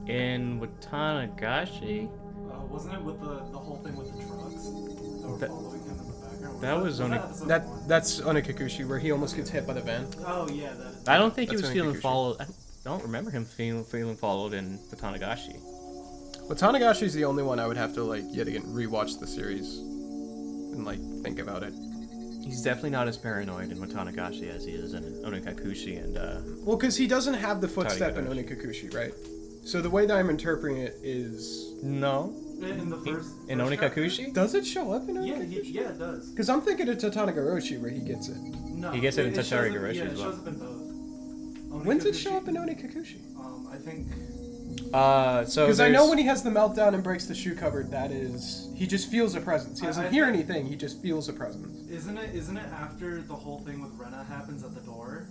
In Watanagashi? Wasn't it with the whole thing with the trucks that were following him in the background? that was only- episode That 1? that's Onikakushi, where he almost gets hit by the van. Oh yeah, that is. I don't think he That's was feeling Onikakushi. followed. I don't remember him feeling followed in Watanagashi. Watanagashi's the only one I would have to like yet again rewatch the series and like think about it. He's definitely not as paranoid in Watanagashi as he is in Onikakushi and Well, because he doesn't have the footstep in Totally. Onikakushi, right? So the way that I'm interpreting it is, no. In the first. In first Onikakushi? does it show up in chapter? Onikakushi? Yeah, it does. Because I'm thinking of Tatanagoroshi where he gets it. No, He gets it in shows Tatarigarashi yeah, as it well. shows up in both. When does it Onikakushi, show up in Onikakushi? I think. So Because I know there's- when he has the meltdown and breaks the shoe cupboard, that is, he just feels a presence. He doesn't I hear think- anything, he just feels a presence. Isn't it after the whole thing with Rena happens at the door?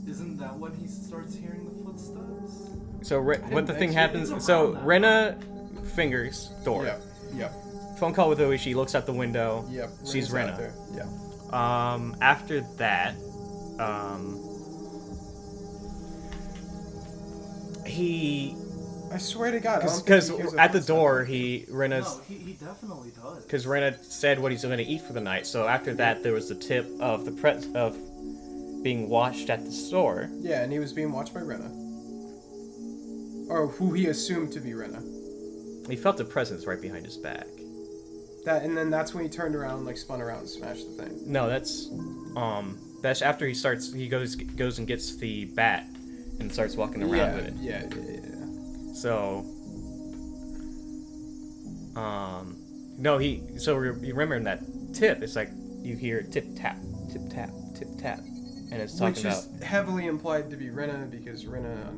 Isn't that when he starts hearing the footsteps? So what the think thing so. happens? It's So around that Rena fingers door. Yep, yep, Phone call with Oishi. Looks out the window. yep. Sees Rena's out Rena. there. Yeah. After that, he I swear to God, I don't think because he hears a at the footstep. door Rena's No, he definitely does. because Rena said what he's going to eat for the night. So after that, there was the tip of of being watched at the store. Yeah, and he was being watched by Rena. Or who he assumed to be Rena. He felt a presence right behind his back. And then that's when he turned around and like spun around and smashed the thing. No, that's after he goes and gets the bat and starts walking around Yeah, with it. yeah. So, no, so you remember in that tip, it's like you hear tip tap, tip tap, tip tap, and it's talking Which about. is heavily implied to be Rena because Rena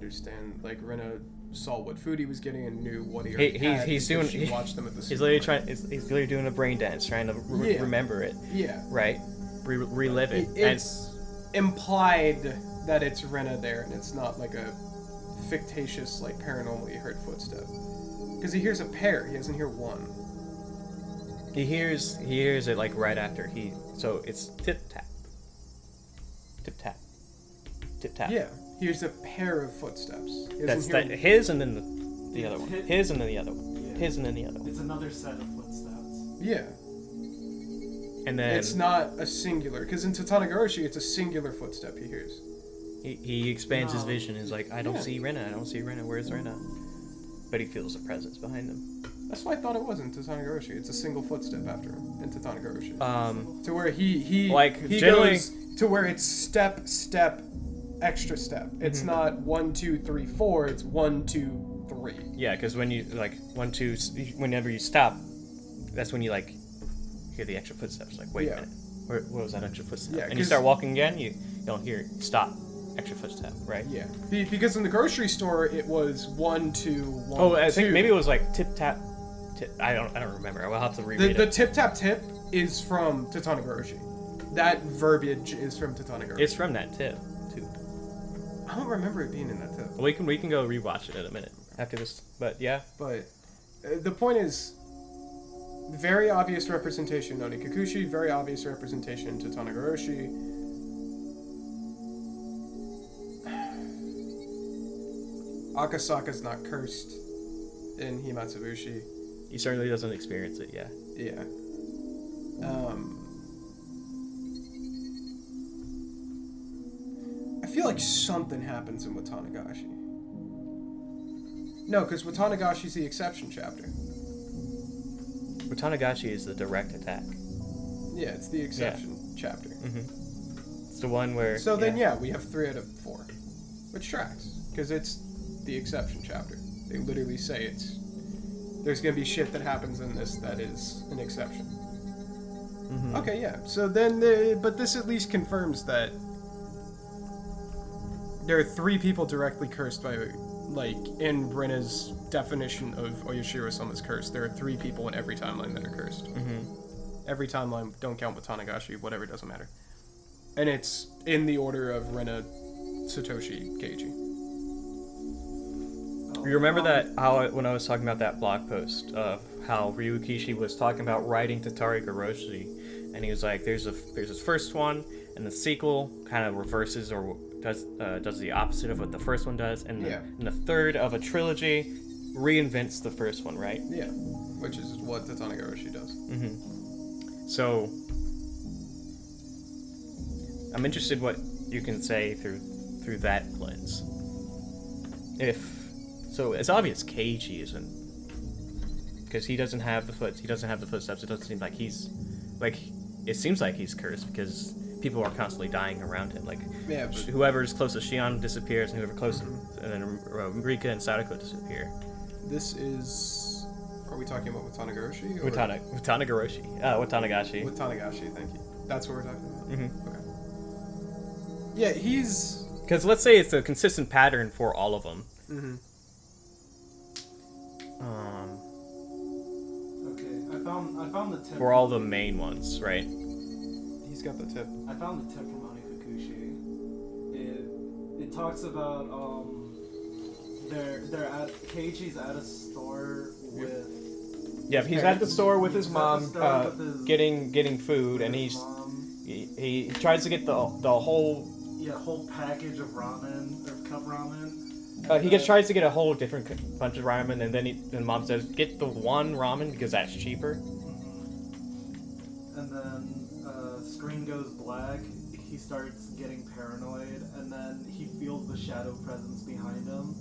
Rena saw what food he was getting and knew what he already had He's because doing. she watched them at the He's literally supermarket. he's literally doing a brain dance, trying to Yeah. remember it, Yeah. right? Relive it. It's implied that it's Rena there and it's not like a fictitious, like paranormally heard footstep. Because he hears a pair, he doesn't hear one. He hears it like right after so it's tip tap, tip tap, tip tap. Yeah, he hears a pair of footsteps. He That's doesn't hear his and then the other one. His and then the other one. Yeah. His and then the other one. It's another set of footsteps. Yeah, And then it's not a singular. Because in Tatanagoroshi, it's a singular footstep he hears. he expands his No. vision. He's like, I don't Yeah. see Rena. I don't see Rena. Where's Rena? But he feels a presence behind him. That's why I thought it was in Tatanagoroshi. It's a single footstep after him in Tatanagoroshi. To where he like, he generally- goes to where it's step, extra step. It's Mm-hmm. not 1, 2, 3, 4. It's 1, 2, 3. Yeah, because when you whenever you stop, that's when you like hear the extra footsteps. Like, wait Yeah. a minute, what was that extra footstep? Yeah, and you 'cause- start walking again, you don't hear stop, extra footstep, right? Yeah, because in the grocery store it was 1, 2, 1, Oh, I 2. think maybe it was like tip tap, I don't remember. I'll have to reread The it. tip tap tip is from Tatanagoroshi. That verbiage is from Tatanagoroshi. It's from that tip too. I don't remember it being in that tip. We can go rewatch it in a minute after this. But yeah, But the point is, very obvious representation on Ikakushi, very obvious representation in Tatanagoroshi. Akasaka's not cursed in Himatsubushi. he certainly doesn't experience it. Yeah. Yeah. I feel like something happens in Watanagashi. No, because Watanagashi's the exception chapter. Utanagashi is the direct attack. Yeah, it's the exception chapter. It's the one where. So then, yeah, we have 3 out of 4, which tracks because it's the exception chapter. They literally say there's gonna be shit that happens in this that is an exception. Okay, yeah. So then, but this at least confirms that there are 3 people directly cursed by, like, in Rena's definition of Oyashiro-sama's curse. There are 3 people in every timeline that are cursed. Every timeline, don't count Watanagashi, whatever, doesn't matter. And it's in the order of Rena, Satoshi, Keiji. You remember when I was talking about that blog post of how Ryukishi was talking about writing Tatari Goroshi, and he was like, there's this first one, and the sequel kind of reverses or does the opposite of what the first one does, and the third of a trilogy reinvents the first one, right? Yeah, which is what Tatanagoroshi does. So I'm interested what you can say through that lens. So it's obvious Keiji isn't, because he doesn't have the footsteps. It doesn't seem like it seems like he's cursed because people are constantly dying around him. Like, Yeah, but whoever's close to Shion disappears, and whoever close, and then Rika and Sadako disappear. this is... Are we talking about Watanagoroshi? or- Watanagashi. Watanagashi, thank you. That's what we're talking about? Okay. Yeah, he's... Because let's say it's a consistent pattern for all of them. Okay, I found the tip. For all the main ones, right? He's got the tip. I found the tip from Onikakushi. It talks about they're at Keiichi's at a store with. Yeah, he's at the store with his He's at the mom, store with his- getting food, and his he's mom. he tries to get the whole. Yeah, whole package of ramen or cup ramen. He tries to get a whole different bunch of ramen, and then mom says, "Get the one ramen because that's cheaper." And then screen goes black. He starts getting paranoid, and then he feels the shadow presence behind him.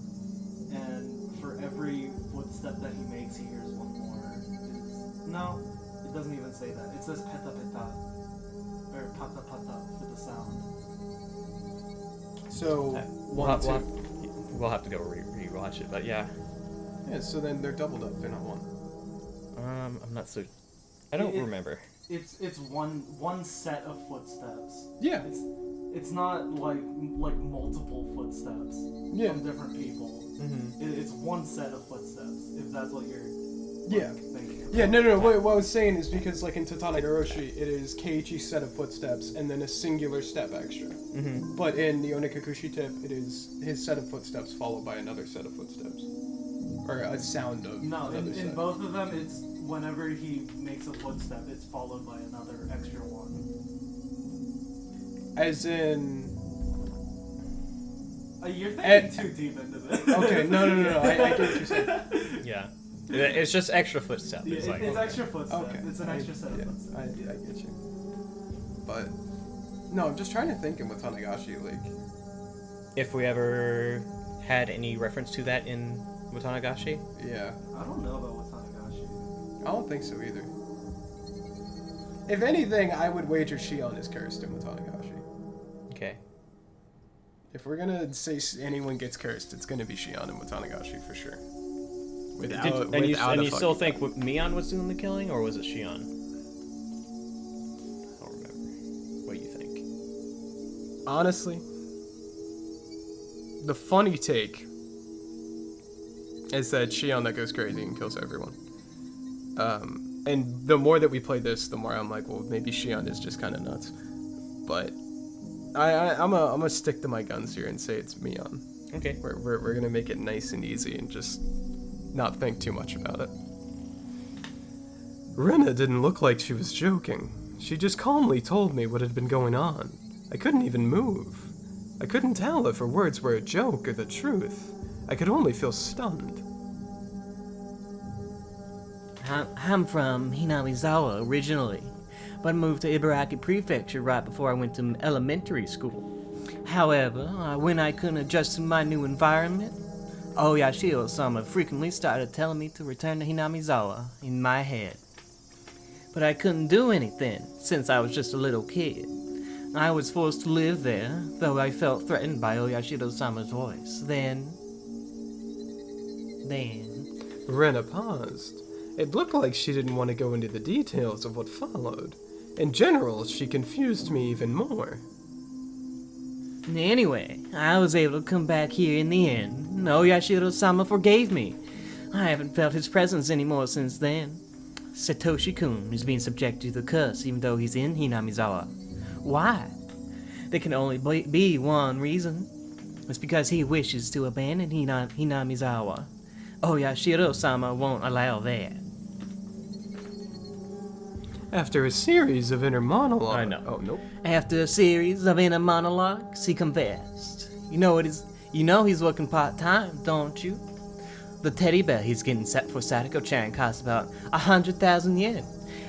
And for every footstep that he makes, he hears one more. No, it doesn't even say that. It says peta peta or pata pata for the sound. So, one, two... We'll have to go rewatch it, but yeah. Yeah, so then they're doubled up. They're not one. I'm not so. I don't remember. It's one set of footsteps. Yeah. It's not like multiple footsteps from different people. It's one set of footsteps. If that's what you're thinking. Yeah, no. What I was saying is because, like, in Tatanagoroshi, it is Keiichi's set of footsteps and then a singular step extra. But in the Onikakushi tip, it is his set of footsteps followed by another set of footsteps. Or a sound of No, another set. in both of them, it's whenever he makes a footstep, it's followed by another extra one. As in... You're thinking too deep into this. Okay, no. I get what you're saying. Yeah. It's just extra footsteps. Yeah, It's it's extra footsteps. Okay. It's an extra set of footsteps. I get you. But... No, I'm just trying to think in Watanagashi, like... if we ever had any reference to that in Watanagashi. Yeah. I don't know about Watanagashi. I don't think so either. If anything, I would wager Shion is cursed in Watanagashi. Okay. If we're gonna say anyone gets cursed, it's gonna be Shion and Watanagashi for sure. And you still think Mion was doing the killing, or was it Shion? I don't remember. What do you think? Honestly, the funny take is that Shion that goes crazy and kills everyone. And the more that we play this, the more I'm like, well, maybe Shion is just kind of nuts. But I'm gonna stick to my guns here and say it's Mion. Okay. We're gonna make it nice and easy and just not think too much about it. Rena didn't look like she was joking. She just calmly told me what had been going on. I couldn't even move. I couldn't tell if her words were a joke or the truth. I could only feel stunned. I'm from Hinamizawa originally, but moved to Ibaraki Prefecture right before I went to elementary school. However, when I couldn't adjust to my new environment, Oyashiro-sama frequently started telling me to return to Hinamizawa in my head. But I couldn't do anything since I was just a little kid. I was forced to live there, though I felt threatened by Oyashiro-sama's voice. Then... Rena paused. It looked like she didn't want to go into the details of what followed. In general, she confused me even more. Anyway, I was able to come back here in the end. Oyashiro-sama forgave me. I haven't felt his presence anymore since then. Satoshi-kun is being subjected to the curse even though he's in Hinamizawa. Why? There can only be one reason. It's because he wishes to abandon Hinamizawa. Oyashiro-sama won't allow that. After a series of inner monologues... I know. Oh, nope. After a series of inner monologues, he confessed. You know he's working part-time, don't you? The teddy bear he's getting set for Sadako-chan costs about 100,000 yen.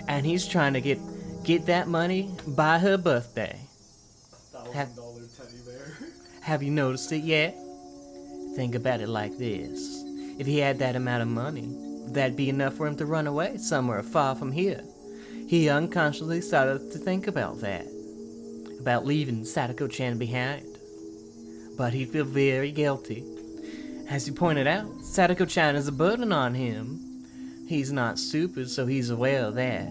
And he's trying to get that money by her birthday. $1,000 teddy bear. Have you noticed it yet? Think about it like this. If he had that amount of money, that'd be enough for him to run away somewhere far from here. He unconsciously started to think about that. About leaving Sadako-chan behind. But he'd feel very guilty. As you pointed out, Sadako-chan is a burden on him. He's not stupid, so he's aware of that.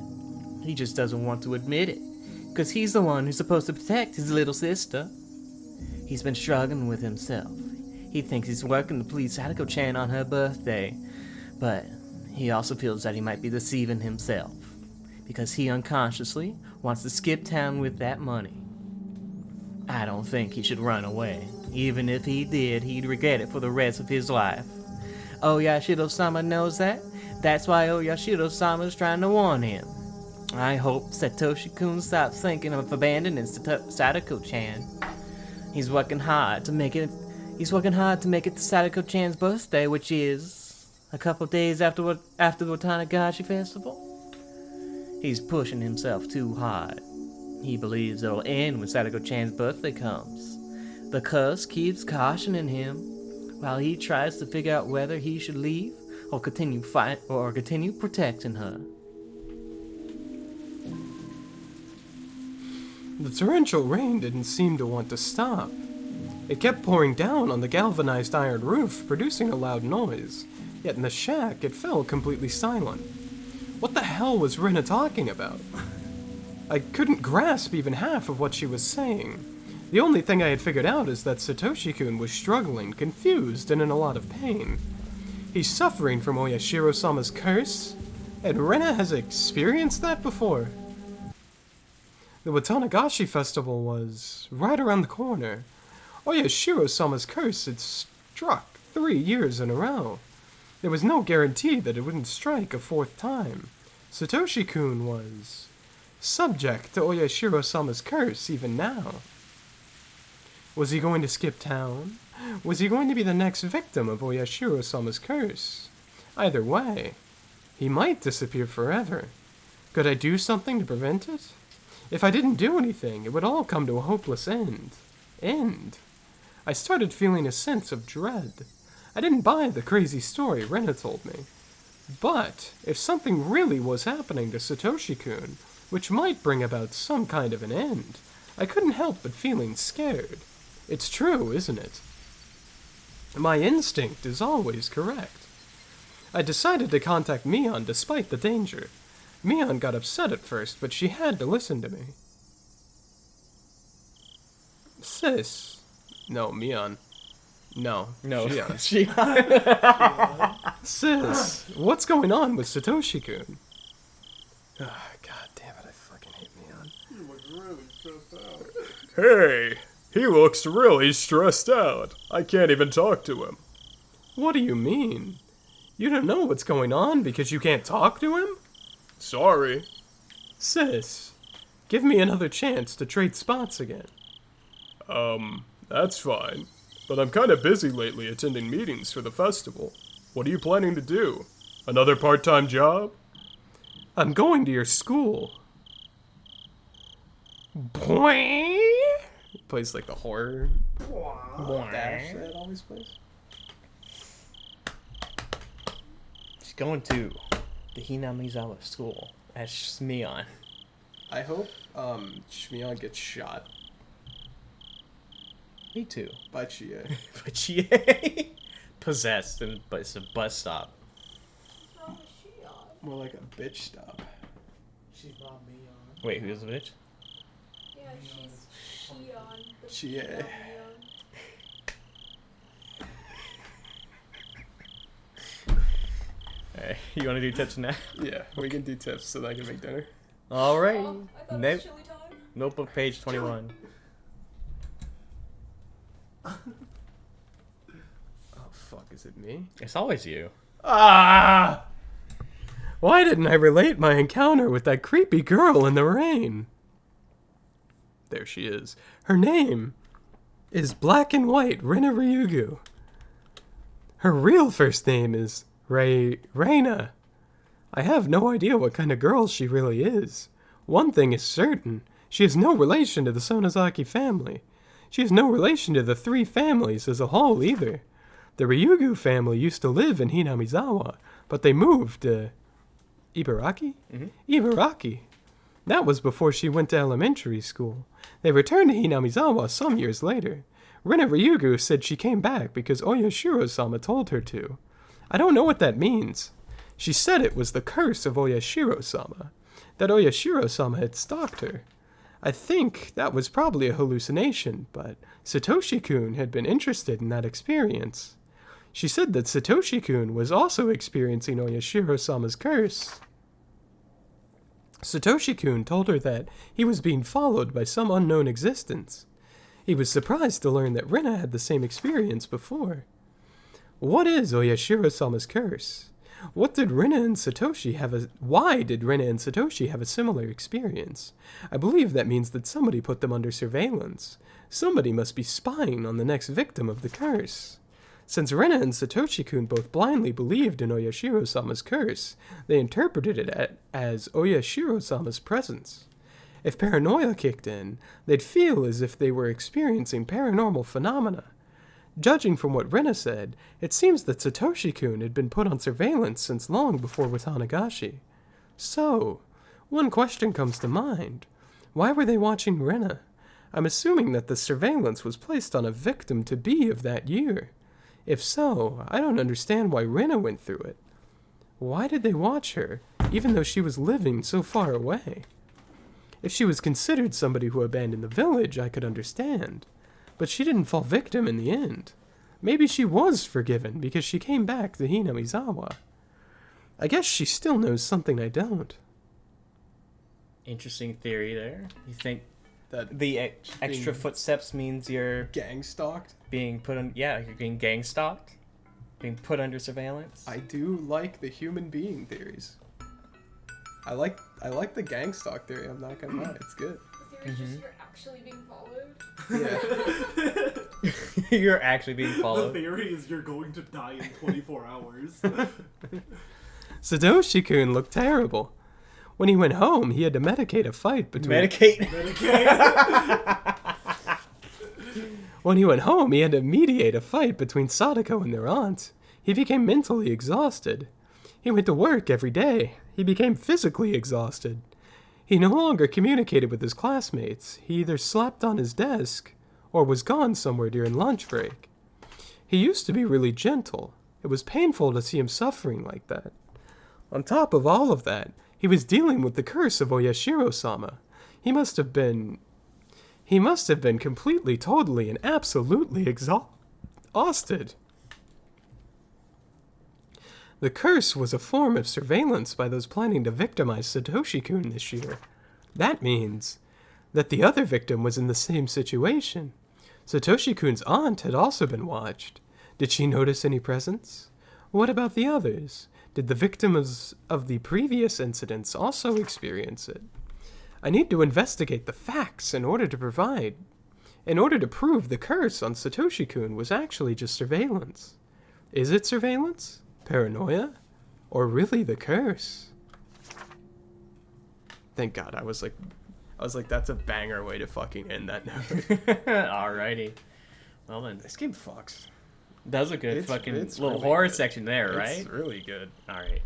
He just doesn't want to admit it, because he's the one who's supposed to protect his little sister. He's been struggling with himself. He thinks he's working to please Sadako-chan on her birthday, but he also feels that he might be deceiving himself, because he unconsciously wants to skip town with that money. I don't think he should run away. Even if he did, he'd regret it for the rest of his life. Oyashiro-sama knows that. That's why Oyashiro-sama is trying to warn him. I hope Satoshi-kun stops thinking of abandoning Sadako-chan. He's working hard to make it to Sadako-chan's birthday, which is a couple days after the Tanagashi festival. He's pushing himself too hard. He believes it'll end when Sadako-chan's birthday comes. The curse keeps cautioning him while he tries to figure out whether he should leave or continue protecting her. The torrential rain didn't seem to want to stop. It kept pouring down on the galvanized iron roof, producing a loud noise. Yet in the shack, it fell completely silent. What the hell was Rena talking about? I couldn't grasp even half of what she was saying. The only thing I had figured out is that Satoshi-kun was struggling, confused, and in a lot of pain. He's suffering from Oyashiro-sama's curse, and Rena has experienced that before. The Watanagashi festival was right around the corner. Oyashiro-sama's curse had struck 3 years in a row. There was no guarantee that it wouldn't strike a 4th time. Satoshi-kun was subject to Oyashiro-sama's curse even now. Was he going to skip town? Was he going to be the next victim of Oyashiro-sama's curse? Either way, he might disappear forever. Could I do something to prevent it? If I didn't do anything, it would all come to a hopeless end. I started feeling a sense of dread. I didn't buy the crazy story Rena told me. But if something really was happening to Satoshi-kun, which might bring about some kind of an end, I couldn't help but feeling scared. It's true, isn't it? My instinct is always correct. I decided to contact Mion despite the danger. Mion got upset at first, but she had to listen to me. Sis. No, Mion. No. No. Shion. She. Sis, what's going on with Satoshi-kun? Ah, God damn it, I fucking hate Leon. You look really stressed out. Hey, he looks really stressed out. I can't even talk to him. What do you mean? You don't know what's going on because you can't talk to him? Sorry. Sis, give me another chance to trade spots again. That's fine. But I'm kind of busy lately attending meetings for the festival. What are you planning to do? Another part-time job? I'm going to your school. Boing! He plays like the horror dash that it always plays. She's going to the Hinamizawa school as Shmion. I hope Shmion gets shot Me too. by Chie. But she possessed, but it's a bus stop. What's wrong with Shion? More like a bitch stop. She's not me on. Wait, who's the bitch? Yeah, she's Shion. But Chie. she's not Leon. Alright, you want to do tips now? Yeah, we can do tips so that I can make dinner. Alright. Oh, I thought it Nope. was chili time. Notebook page 21. Oh fuck, is it me? It's always you. Ah! Why didn't I relate my encounter with that creepy girl in the rain? There she is. Her name is Black and White Rina Ryugu. Her real first name is Reina. I have no idea what kind of girl she really is. One thing is certain. She is no relation to the Sonozaki family. She is no relation to the three families as a whole either. The Ryugu family used to live in Hinamizawa, but they moved to Ibaraki? Ibaraki. That was before she went to elementary school. They returned to Hinamizawa some years later. Rina Ryugu said she came back because Oyashiro-sama told her to. I don't know what that means. She said it was the curse of Oyashiro-sama, that Oyashiro-sama had stalked her. I think that was probably a hallucination, but Satoshi-kun had been interested in that experience. She said that Satoshi-kun was also experiencing Oyashiro-sama's curse. Satoshi-kun told her that he was being followed by some unknown existence. He was surprised to learn that Rina had the same experience before. What is Oyashiro-sama's curse? Why did Rina and Satoshi have a similar experience? I believe that means that somebody put them under surveillance. Somebody must be spying on the next victim of the curse. Since Rina and Satoshi-kun both blindly believed in Oyashiro-sama's curse, they interpreted it as Oyashiro-sama's presence. If paranoia kicked in, they'd feel as if they were experiencing paranormal phenomena. Judging from what Rina said, it seems that Satoshi-kun had been put on surveillance since long before with Tanagashi. So, one question comes to mind. Why were they watching Rina? I'm assuming that the surveillance was placed on a victim-to-be of that year. If so, I don't understand why Rina went through it. Why did they watch her, even though she was living so far away? If she was considered somebody who abandoned the village, I could understand. But she didn't fall victim in the end. Maybe she was forgiven because she came back to Hinamizawa. I guess she still knows something I don't. Interesting theory there. You think That the extra being footsteps means you're gang stalked? being put on? Yeah, you're being gang stalked, being put under surveillance. I do like the human being theories. I like the gang stalk theory, I'm not gonna lie, it's good. The theory is just you're actually being followed. Yeah. You're actually being The followed. theory is you're going to die in 24 hours. Satoshi-kun looked terrible. When he went home, he had to medicate a fight between... Medicate. When he went home, he had to mediate a fight between Sadako and their aunt. He became mentally exhausted. He went to work every day. He became physically exhausted. He no longer communicated with his classmates. He either slept on his desk or was gone somewhere during lunch break. He used to be really gentle. It was painful to see him suffering like that. On top of all of that, he was dealing with the curse of Oyashiro-sama. He must have been completely, totally, and absolutely exhausted. The curse was a form of surveillance by those planning to victimize Satoshi-kun this year. That means that the other victim was in the same situation. Satoshi-kun's aunt had also been watched. Did she notice any presence? What about the others? Did the victims of the previous incidents also experience it? I need to investigate the facts in order to prove the curse on Satoshi-kun was actually just surveillance. Is it surveillance? Paranoia? Or really the curse? Thank God, I was like, that's a banger way to fucking end that note. Alrighty. Well then, This game fucks. that was a good It's little really horror good. section there, right? It's really good. Alright.